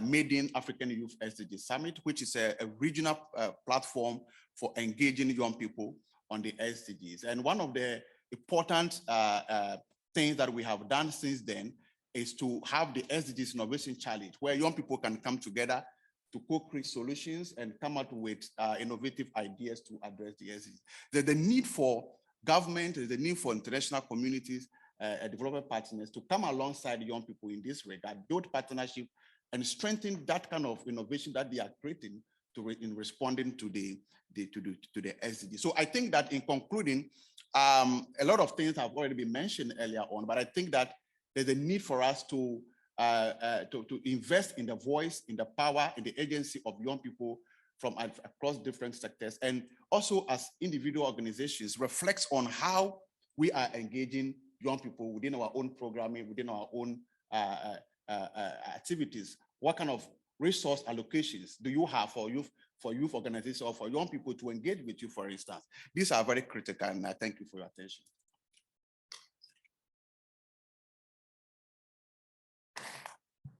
maiden African Youth SDG Summit, which is a regional platform for engaging young people on the SDGs. And one of the important things that we have done since then is to have the SDGs Innovation Challenge, where young people can come together to co-create solutions and come up with innovative ideas to address the SDGs. There's the need for government, there's the need for international communities, development partners to come alongside young people in this regard, build partnership, and strengthen that kind of innovation that they are creating in responding to the SDG. So I think that in concluding, a lot of things have already been mentioned earlier on, but I think that there's a need for us to invest in the voice, in the power, in the agency of young people from across different sectors, and also as individual organizations reflects on how we are engaging young people within our own programming, within our own activities. What kind of resource allocations do you have for youth organizations or for young people to engage with you, for instance? These are very critical, and I thank you for your attention.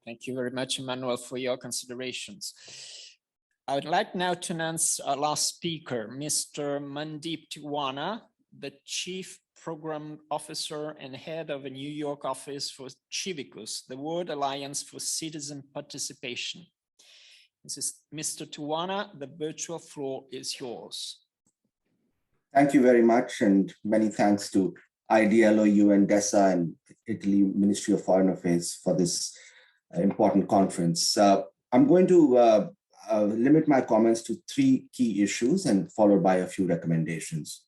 Thank you very much, Emmanuel, for your considerations. I would like now to announce our last speaker, Mr. Mandeep Tiwana, the Chief Program Officer and Head of a New York office for CIVICUS, the World Alliance for Citizen Participation. Mr. Tiwana, the virtual floor is yours. Thank you very much, and many thanks to IDLO, UNDESA, and Italy Ministry of Foreign Affairs for this important conference. I'm going to limit my comments to 3 key issues and followed by a few recommendations.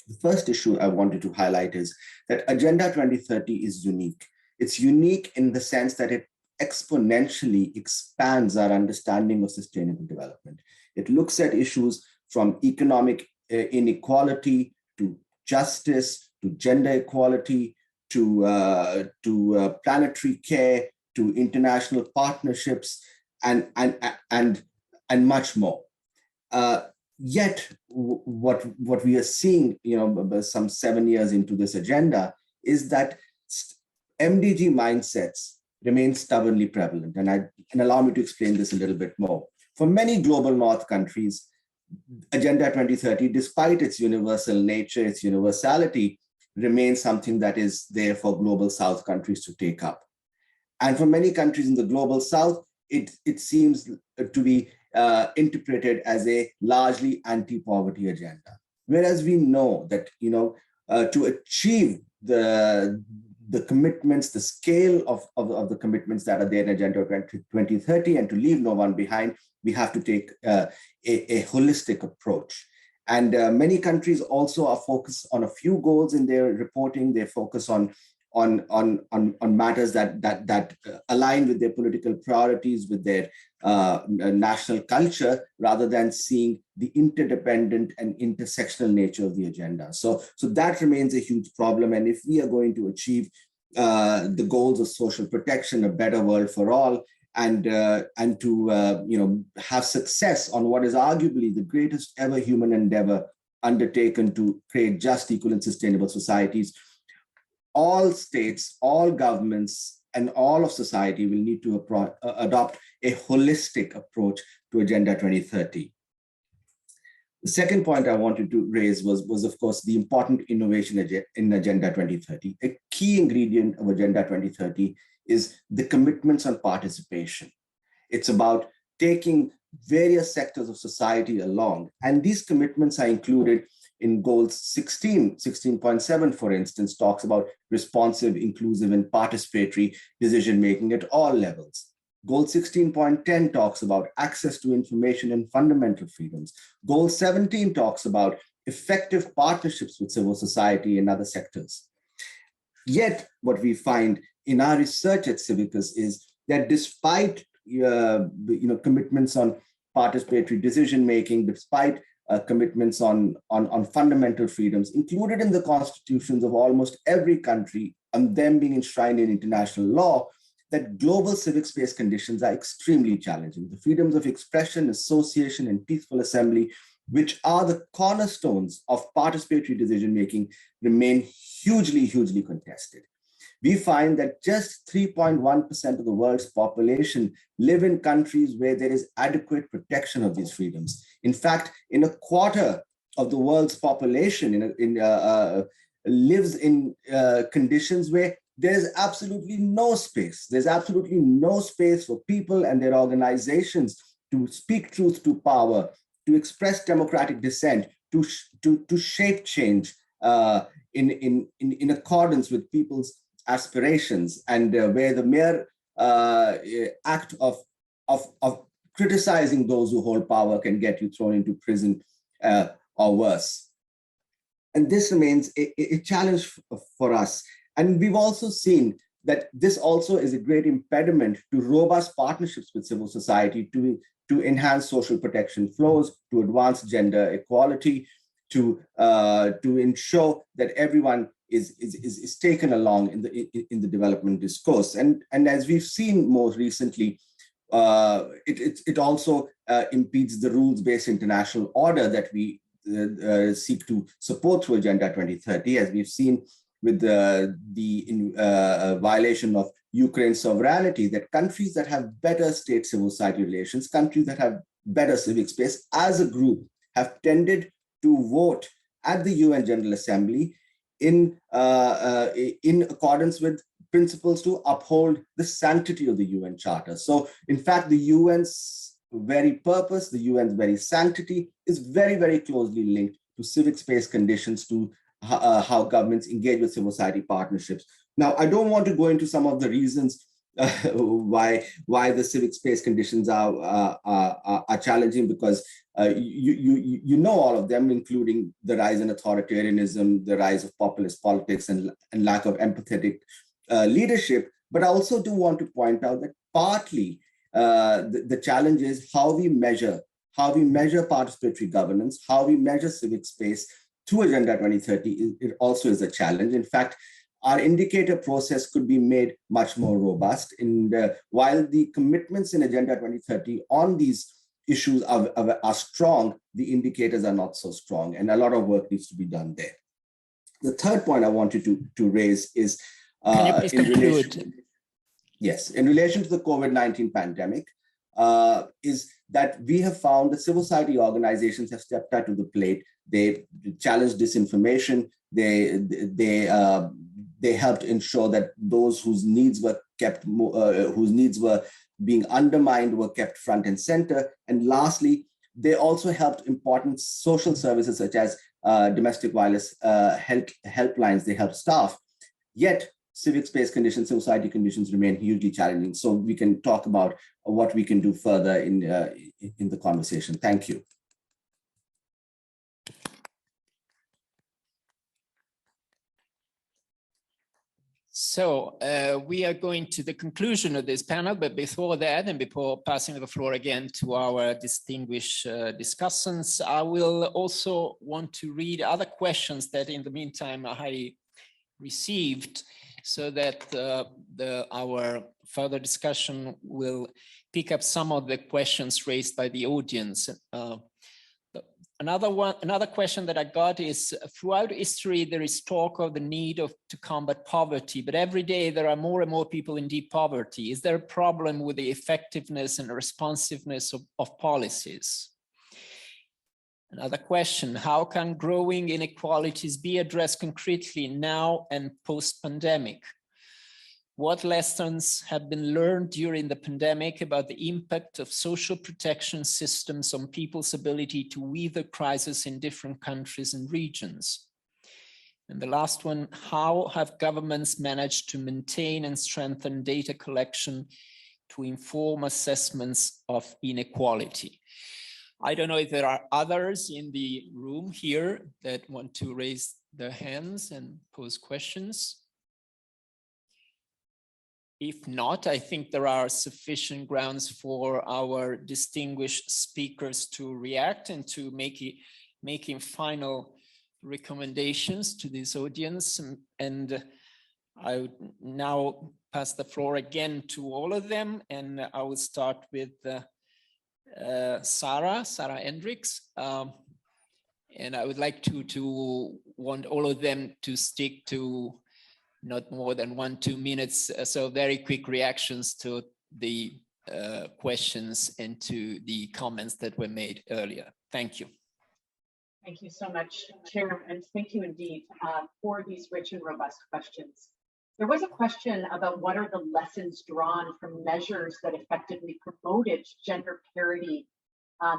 The first issue I wanted to highlight is that Agenda 2030 is unique. It's unique in the sense that it exponentially expands our understanding of sustainable development. It looks at issues from economic inequality to justice, to gender equality, to planetary care, to international partnerships, and much more. Yet, what we are seeing, some 7 years into this agenda, is that MDG mindsets remain stubbornly prevalent. And allow me to explain this a little bit more. For many global North countries, Agenda 2030, despite its universal nature, its universality, remains something that is there for global South countries to take up. And for many countries in the global South, it seems to be interpreted as a largely anti-poverty agenda. Whereas we know that, to achieve the commitments, the scale of the commitments that are there in Agenda 2030 and to leave no one behind, we have to take a holistic approach. And many countries also are focused on a few goals in their reporting. They focus on matters that align with their political priorities, with their national culture, rather than seeing the interdependent and intersectional nature of the agenda. So that remains a huge problem. And if we are going to achieve the goals of social protection, a better world for all, and to have success on what is arguably the greatest ever human endeavor undertaken to create just, equal, and sustainable societies, all states, all governments, and all of society will need to adopt a holistic approach to Agenda 2030. The second point I wanted to raise was of course, the important innovation in Agenda 2030. A key ingredient of Agenda 2030 is the commitments on participation. It's about taking various sectors of society along, and these commitments are included in goals 16.7, for instance, talks about responsive, inclusive, and participatory decision-making at all levels. Goal 16.10 talks about access to information and fundamental freedoms. Goal 17 talks about effective partnerships with civil society and other sectors. Yet, what we find in our research at CIVICUS is that despite commitments on participatory decision-making, despite commitments on fundamental freedoms included in the constitutions of almost every country and them being enshrined in international law, that global civic space conditions are extremely challenging. The freedoms of expression, association, and peaceful assembly, which are the cornerstones of participatory decision-making, remain hugely, hugely contested. We find that just 3.1% of the world's population live in countries where there is adequate protection of these freedoms. In fact, in a quarter of the world's population lives in conditions where there's absolutely no space. There's absolutely no space for people and their organizations to speak truth to power, to express democratic dissent, to shape change in accordance with people's aspirations, and where the mere act of criticizing those who hold power can get you thrown into prison or worse. And this remains a challenge for us. And we've also seen that this also is a great impediment to robust partnerships with civil society to enhance social protection flows, to advance gender equality, to ensure that everyone is taken along in the development discourse. And as we've seen more recently, it also impedes the rules-based international order that we seek to support through Agenda 2030, as we've seen with the violation of Ukraine's sovereignty, that countries that have better state civil society relations, countries that have better civic space as a group, have tended to vote at the UN General Assembly in accordance with principles to uphold the sanctity of the UN Charter. So in fact, the UN's very purpose, the UN's very sanctity is very, very closely linked to civic space conditions, to how governments engage with civil society partnerships. Now, I don't want to go into some of the reasons why the civic space conditions are challenging, because you know all of them, including the rise in authoritarianism, the rise of populist politics, and lack of empathetic leadership. But I also do want to point out that partly the challenge is how we measure participatory governance, how we measure civic space through Agenda 2030. It also is a challenge. In fact, our indicator process could be made much more robust. And while the commitments in Agenda 2030 on these issues are strong, the indicators are not so strong, and a lot of work needs to be done there. The third point I wanted to raise is Can you please conclude? Yes, in relation to the COVID-19 pandemic, is that we have found that civil society organizations have stepped up to the plate. They challenged disinformation. They helped ensure that those whose needs were kept, whose needs were being undermined, were kept front and center. And lastly, they also helped important social services such as domestic violence helplines. They helped staff. Yet, civic space conditions, civil society conditions remain hugely challenging. So we can talk about what we can do further in the conversation. Thank you. So we are going to the conclusion of this panel, but before that, and before passing the floor again to our distinguished discussants, I will also want to read other questions that in the meantime I received, so that our further discussion will pick up some of the questions raised by the audience. Another question that I got is, throughout history, there is talk of the need to combat poverty, but every day there are more and more people in deep poverty. Is there a problem with the effectiveness and responsiveness of policies? Another question, how can growing inequalities be addressed concretely now and post-pandemic? What lessons have been learned during the pandemic about the impact of social protection systems on people's ability to weather crisis in different countries and regions? And the last one, how have governments managed to maintain and strengthen data collection to inform assessments of inequality? I don't know if there are others in the room here that want to raise their hands and pose questions. If not, I think there are sufficient grounds for our distinguished speakers to react and to making final recommendations to this audience. And I would now pass the floor again to all of them. And I will start with Sarah Hendriks. And I would like to want all of them to stick to not more than 1-2 minutes. So very quick reactions to the questions and to the comments that were made earlier. Thank you. Thank you so much, Chair, and thank you indeed for these rich and robust questions. There was a question about what are the lessons drawn from measures that effectively promoted gender parity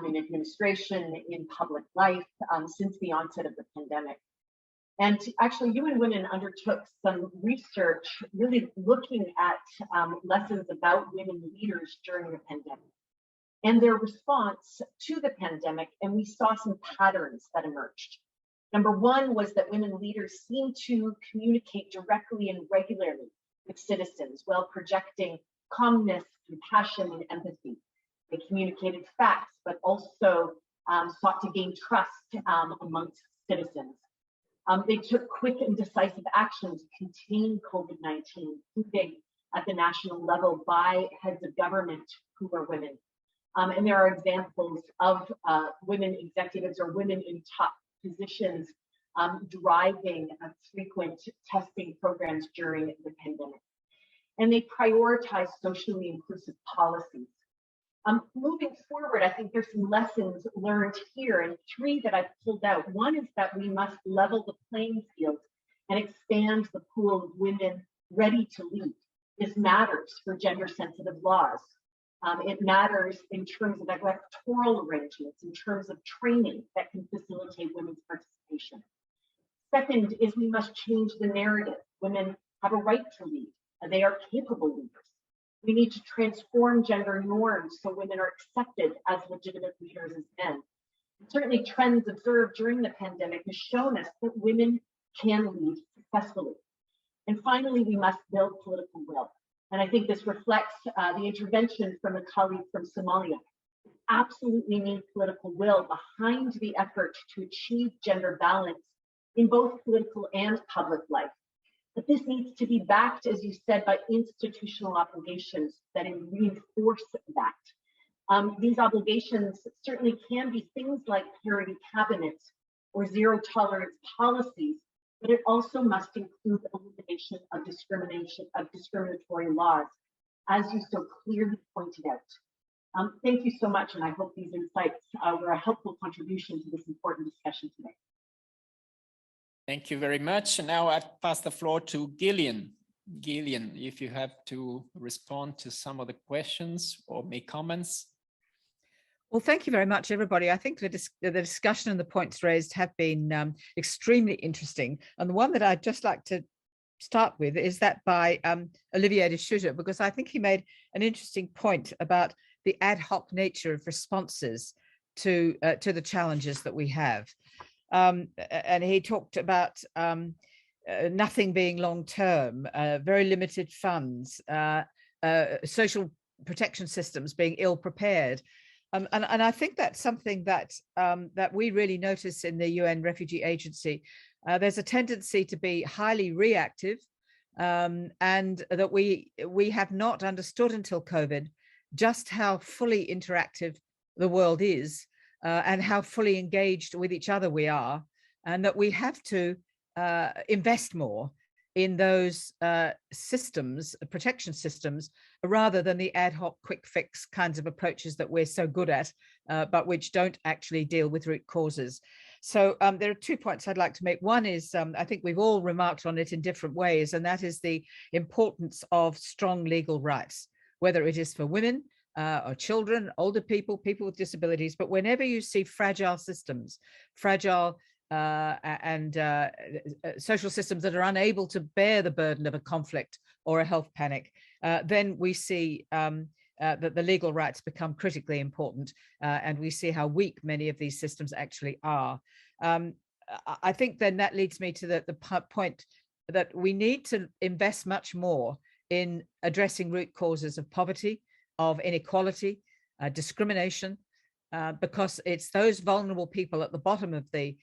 in administration, in public life since the onset of the pandemic. And actually, UN Women undertook some research really looking at lessons about women leaders during the pandemic and their response to the pandemic, and we saw some patterns that emerged. Number one was that women leaders seemed to communicate directly and regularly with citizens while projecting calmness, compassion, and empathy. They communicated facts, but also sought to gain trust amongst citizens. They took quick and decisive action to contain COVID-19, including at the national level by heads of government who were women. And there are examples of women executives or women in top positions driving frequent testing programs during the pandemic. And they prioritize socially inclusive policies. Moving forward, I think there's some lessons learned here, and 3 that I've pulled out. One is that we must level the playing field and expand the pool of women ready to lead. This matters for gender-sensitive laws. It matters in terms of electoral arrangements, in terms of training that can facilitate women's participation. Second is we must change the narrative. Women have a right to lead, and they are capable leaders. We need to transform gender norms so women are accepted as legitimate leaders as men. And certainly trends observed during the pandemic has shown us that women can lead successfully. And finally, we must build political will. And I think this reflects the intervention from a colleague from Somalia. We absolutely need political will behind the effort to achieve gender balance in both political and public life. But this needs to be backed, as you said, by institutional obligations that reinforce that. These obligations certainly can be things like parity cabinets or zero tolerance policies, but it also must include elimination of discriminatory laws, as you so clearly pointed out. Thank you so much, and I hope these insights were a helpful contribution to this important discussion today. Thank you very much. And now I pass the floor to Gillian. Gillian, if you have to respond to some of the questions or make comments. Well, thank you very much, everybody. I think the discussion and the points raised have been extremely interesting. And the one that I'd just like to start with is that by Olivier De Schutter, because I think he made an interesting point about the ad hoc nature of responses to the challenges that we have. And he talked about nothing being long-term, very limited funds, social protection systems being ill-prepared. And I think that's something that that we really notice in the UN Refugee Agency. There's a tendency to be highly reactive, and that we have not understood until COVID just how fully interactive the world is. And how fully engaged with each other we are, and that we have to invest more in those systems, protection systems, rather than the ad hoc quick fix kinds of approaches that we're so good at, but which don't actually deal with root causes. So there are 2 points I'd like to make. One is, I think we've all remarked on it in different ways, and that is the importance of strong legal rights, whether it is for women or children, older people, people with disabilities. But whenever you see fragile systems, fragile social systems that are unable to bear the burden of a conflict or a health panic, then we see that the legal rights become critically important, and we see how weak many of these systems actually are. I think then that leads me to the point that we need to invest much more in addressing root causes of poverty, of inequality, discrimination, because it's those vulnerable people at the bottom of the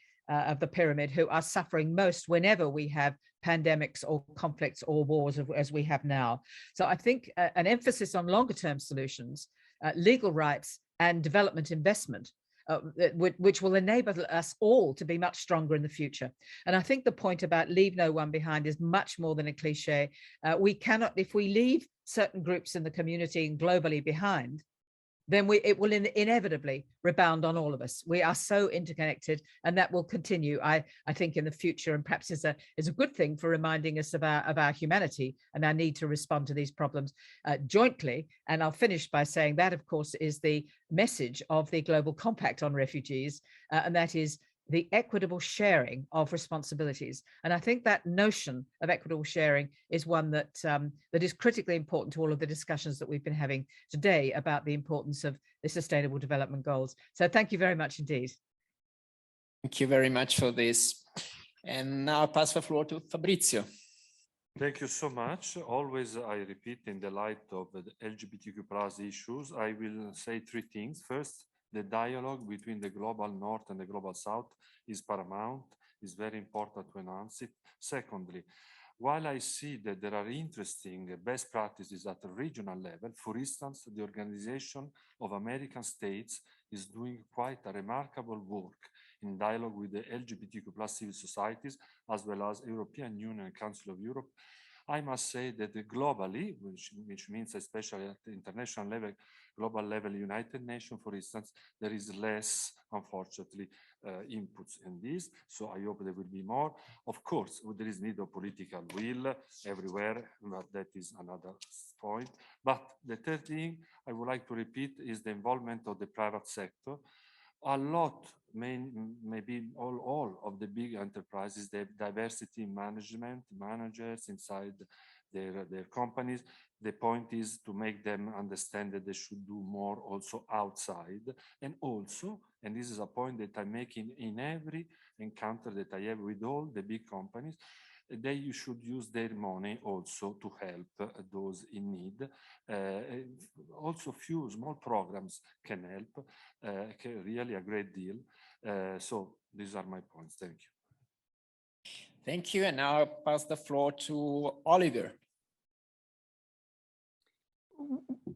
pyramid who are suffering most whenever we have pandemics or conflicts or wars as we have now. So I think an emphasis on longer term solutions, legal rights and development investment, which will enable us all to be much stronger in the future. And I think the point about leave no one behind is much more than a cliche. We cannot, if we leave certain groups in the community and globally behind, then it will inevitably rebound on all of us. We are so interconnected, and that will continue, I think, in the future, and perhaps is a good thing for reminding us of our humanity and our need to respond to these problems jointly. And I'll finish by saying that, of course, is the message of the Global Compact on Refugees, and that is the equitable sharing of responsibilities. And I think that notion of equitable sharing is one that that is critically important to all of the discussions that we've been having today about the importance of the Sustainable Development Goals. So thank you very much indeed. Thank you very much for this. And now I pass the floor to Fabrizio. Thank you so much. Always, I repeat, in the light of the LGBTQ plus issues, I will say 3 things. First, the dialogue between the global north and the global south is paramount, is very important to enhance it. Secondly, while I see that there are interesting best practices at the regional level, for instance, the Organization of American States is doing quite a remarkable work in dialogue with the LGBTQ plus civil societies, as well as European Union and Council of Europe. I must say that globally, which means especially at the international level, global level, United Nations, for instance, there is less, unfortunately, inputs in this. So I hope there will be more. Of course, there is need of political will everywhere, but that is another point. But the third thing I would like to repeat is the involvement of the private sector. A lot, maybe all of the big enterprises, they have diversity management, managers inside their companies. The point is to make them understand that they should do more also outside. And also, and this is a point that I'm making in every encounter that I have with all the big companies, they should use their money also to help those in need. Also, few small programs can help, really a great deal. So these are my points. Thank you. Thank you. And now I'll pass the floor to Oliver.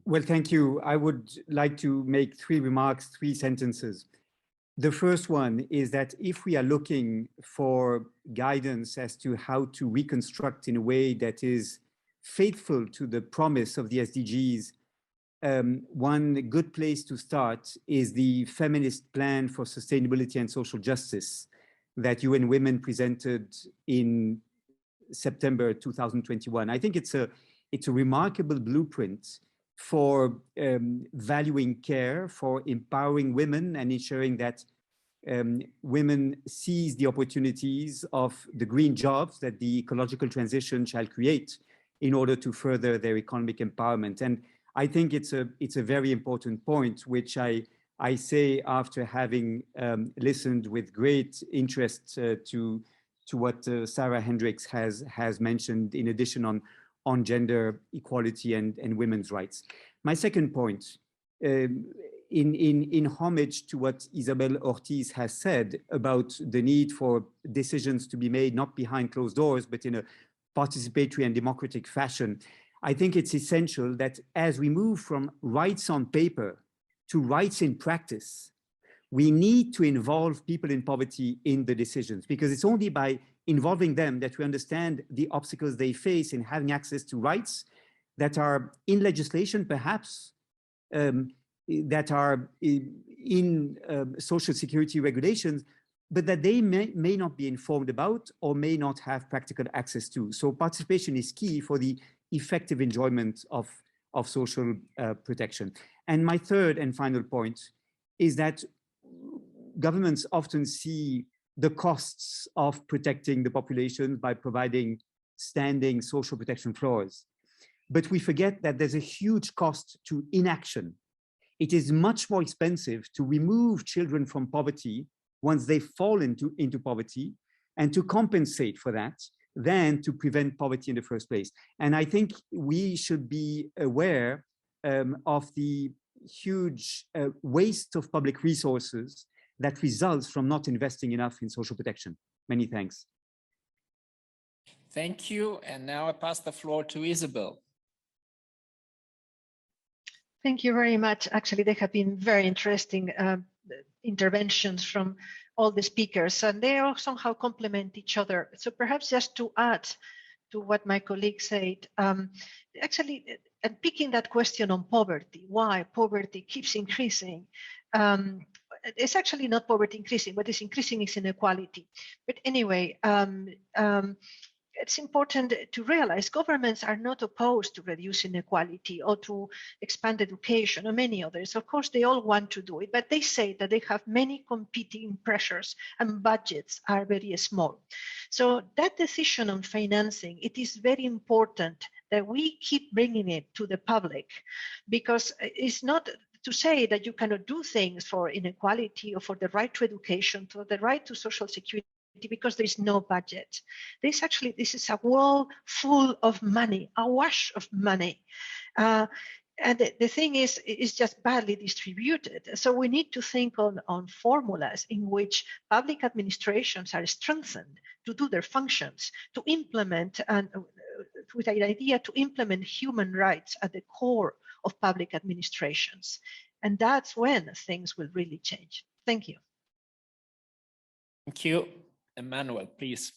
Well, thank you. I would like to make 3 remarks, 3 sentences. The first one is that if we are looking for guidance as to how to reconstruct in a way that is faithful to the promise of the SDGs, one good place to start is the Feminist Plan for Sustainability and Social Justice that UN Women presented in September 2021. I think it's a remarkable blueprint for valuing care, for empowering women and ensuring that women seize the opportunities of the green jobs that the ecological transition shall create in order to further their economic empowerment. And I think it's a very important point, which I say after having listened with great interest to what Sarah Hendriks has mentioned, in addition on gender equality and women's rights. My second point, in homage to what Isabel Ortiz has said about the need for decisions to be made not behind closed doors, but in a participatory and democratic fashion, I think it's essential that as we move from rights on paper to rights in practice, we need to involve people in poverty in the decisions, because it's only by involving them, that we understand the obstacles they face in having access to rights that are in legislation, perhaps, that are in social security regulations, but that they may not be informed about or may not have practical access to. So participation is key for the effective enjoyment of social protection. And my third and final point is that governments often see the costs of protecting the population by providing standing social protection floors. But we forget that there's a huge cost to inaction. It is much more expensive to remove children from poverty once they fall into poverty and to compensate for that than to prevent poverty in the first place. And I think we should be aware of the huge waste of public resources that results from not investing enough in social protection. Many thanks. Thank you. And now I pass the floor to Isabel. Thank you very much. Actually, they have been very interesting interventions from all the speakers, and they all somehow complement each other. So perhaps just to add to what my colleague said, actually, and picking that question on poverty, why poverty keeps increasing. It's actually not poverty increasing, what is increasing is inequality. But anyway, it's important to realize governments are not opposed to reduce inequality or to expand education or many others. Of course, they all want to do it, but they say that they have many competing pressures and budgets are very small. So that decision on financing, it is very important that we keep bringing it to the public, because it's not to say that you cannot do things for inequality or for the right to education, for the right to social security, because there is no budget. This is a wall full of money, a wash of money. And the thing is, it's just badly distributed. So we need to think on formulas in which public administrations are strengthened to do their functions, to implement, and with the idea to implement human rights at the core of public administrations. And that's when things will really change. Thank you. Thank you. Emmanuel, please.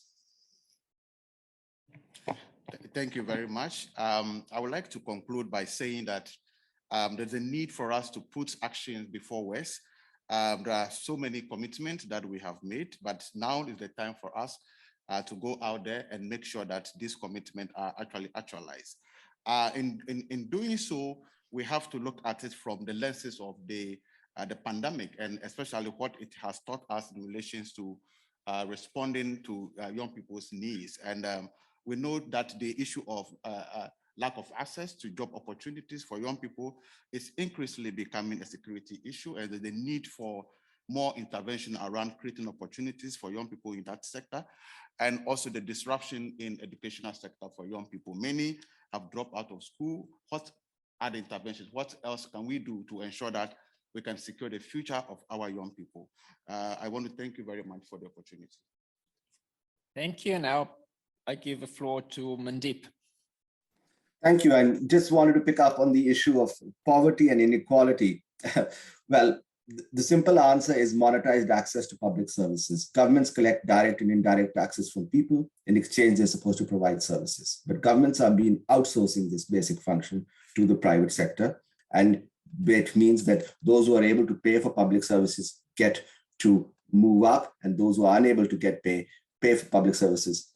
Thank you very much. I would like to conclude by saying that there's a need for us to put actions before words. There are so many commitments that we have made, but now is the time for us to go out there and make sure that these commitments are actually actualized. In doing so, we have to look at it from the lenses of the pandemic, and especially what it has taught us in relation to responding to young people's needs. And we know that the issue of lack of access to job opportunities for young people is increasingly becoming a security issue, and the need for more intervention around creating opportunities for young people in that sector, and also the disruption in educational sector for young people. Many have dropped out of school. What are the interventions? What else can we do to ensure that we can secure the future of our young people? I want to thank you very much for the opportunity. Thank you. Now I give the floor to Mandeep. Thank you. And just wanted to pick up on the issue of poverty and inequality. Well, the simple answer is monetized access to public services. Governments collect direct and indirect taxes from people. In exchange, they're supposed to provide services. But governments have been outsourcing this basic function to the private sector. And it means that those who are able to pay for public services get to move up, and those who are unable to get pay for public services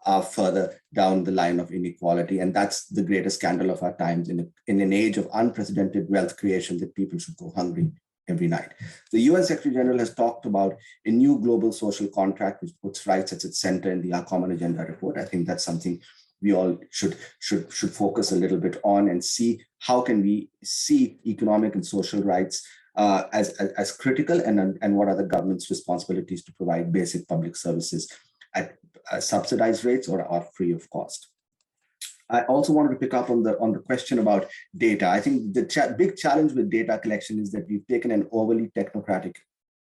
are further down the line of inequality. And that's the greatest scandal of our times in an age of unprecedented wealth creation, that people should go hungry every night. The UN Secretary General has talked about a new global social contract which puts rights at its center in the Our Common Agenda report. I think that's something we all should focus a little bit on and see how can we see economic and social rights as critical, and what are the government's responsibilities to provide basic public services at subsidized rates or free of cost. I also wanted to pick up on the question about data. I think the big challenge with data collection is that we've taken an overly technocratic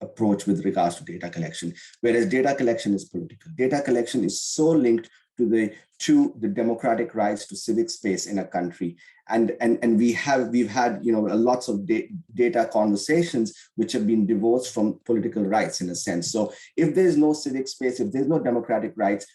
approach with regards to data collection, whereas data collection is political. Data collection is so linked to the democratic rights to civic space in a country. and we've had lots of data conversations which have been divorced from political rights in a sense. So if there's no civic space, if there's no democratic rights,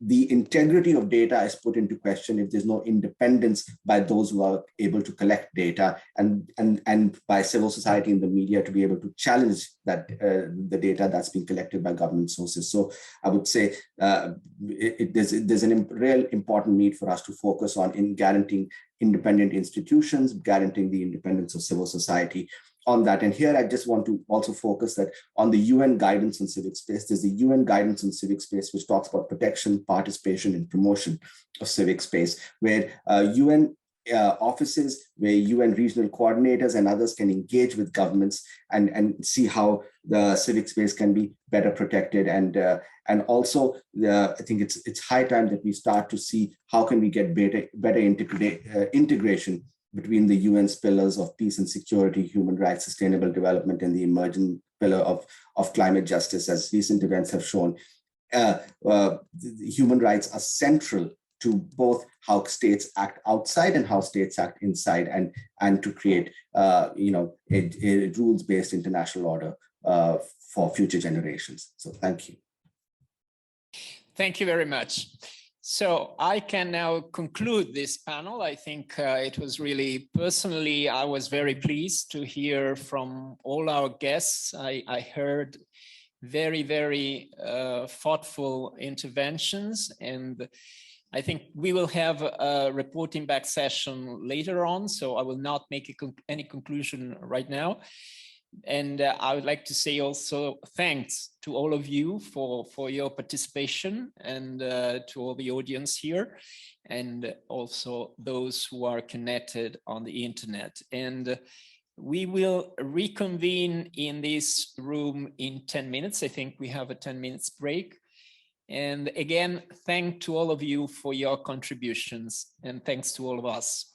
the integrity of data is put into question if there's no independence by those who are able to collect data and by civil society and the media to be able to challenge that the data that's being collected by government sources. So I would say there's a real important need for us to focus on in guaranteeing independent institutions, guaranteeing the independence of civil society on that. And here I just want to also focus that on the UN guidance on civic space. There's the UN guidance on civic space, which talks about protection, participation, and promotion of civic space, where UN offices, where UN regional coordinators and others can engage with governments and see how the civic space can be better protected. And also, I think it's high time that we start to see how can we get better integration between the UN's pillars of peace and security, human rights, sustainable development, and the emerging pillar of climate justice. As recent events have shown, human rights are central to both how states act outside and how states act inside, and to create a rules-based international order for future generations. So thank you. Thank you very much. So I can now conclude this panel. I think it was really, personally, I was very pleased to hear from all our guests. I heard very, very thoughtful interventions, and I think we will have a reporting back session later on, so I will not make any conclusion right now. And I would like to say also thanks to all of you for your participation, and to all the audience here, and also those who are connected on the internet. And we will reconvene in this room in 10 minutes. I think we have a 10 minutes break. And again, thanks to all of you for your contributions, and thanks to all of us.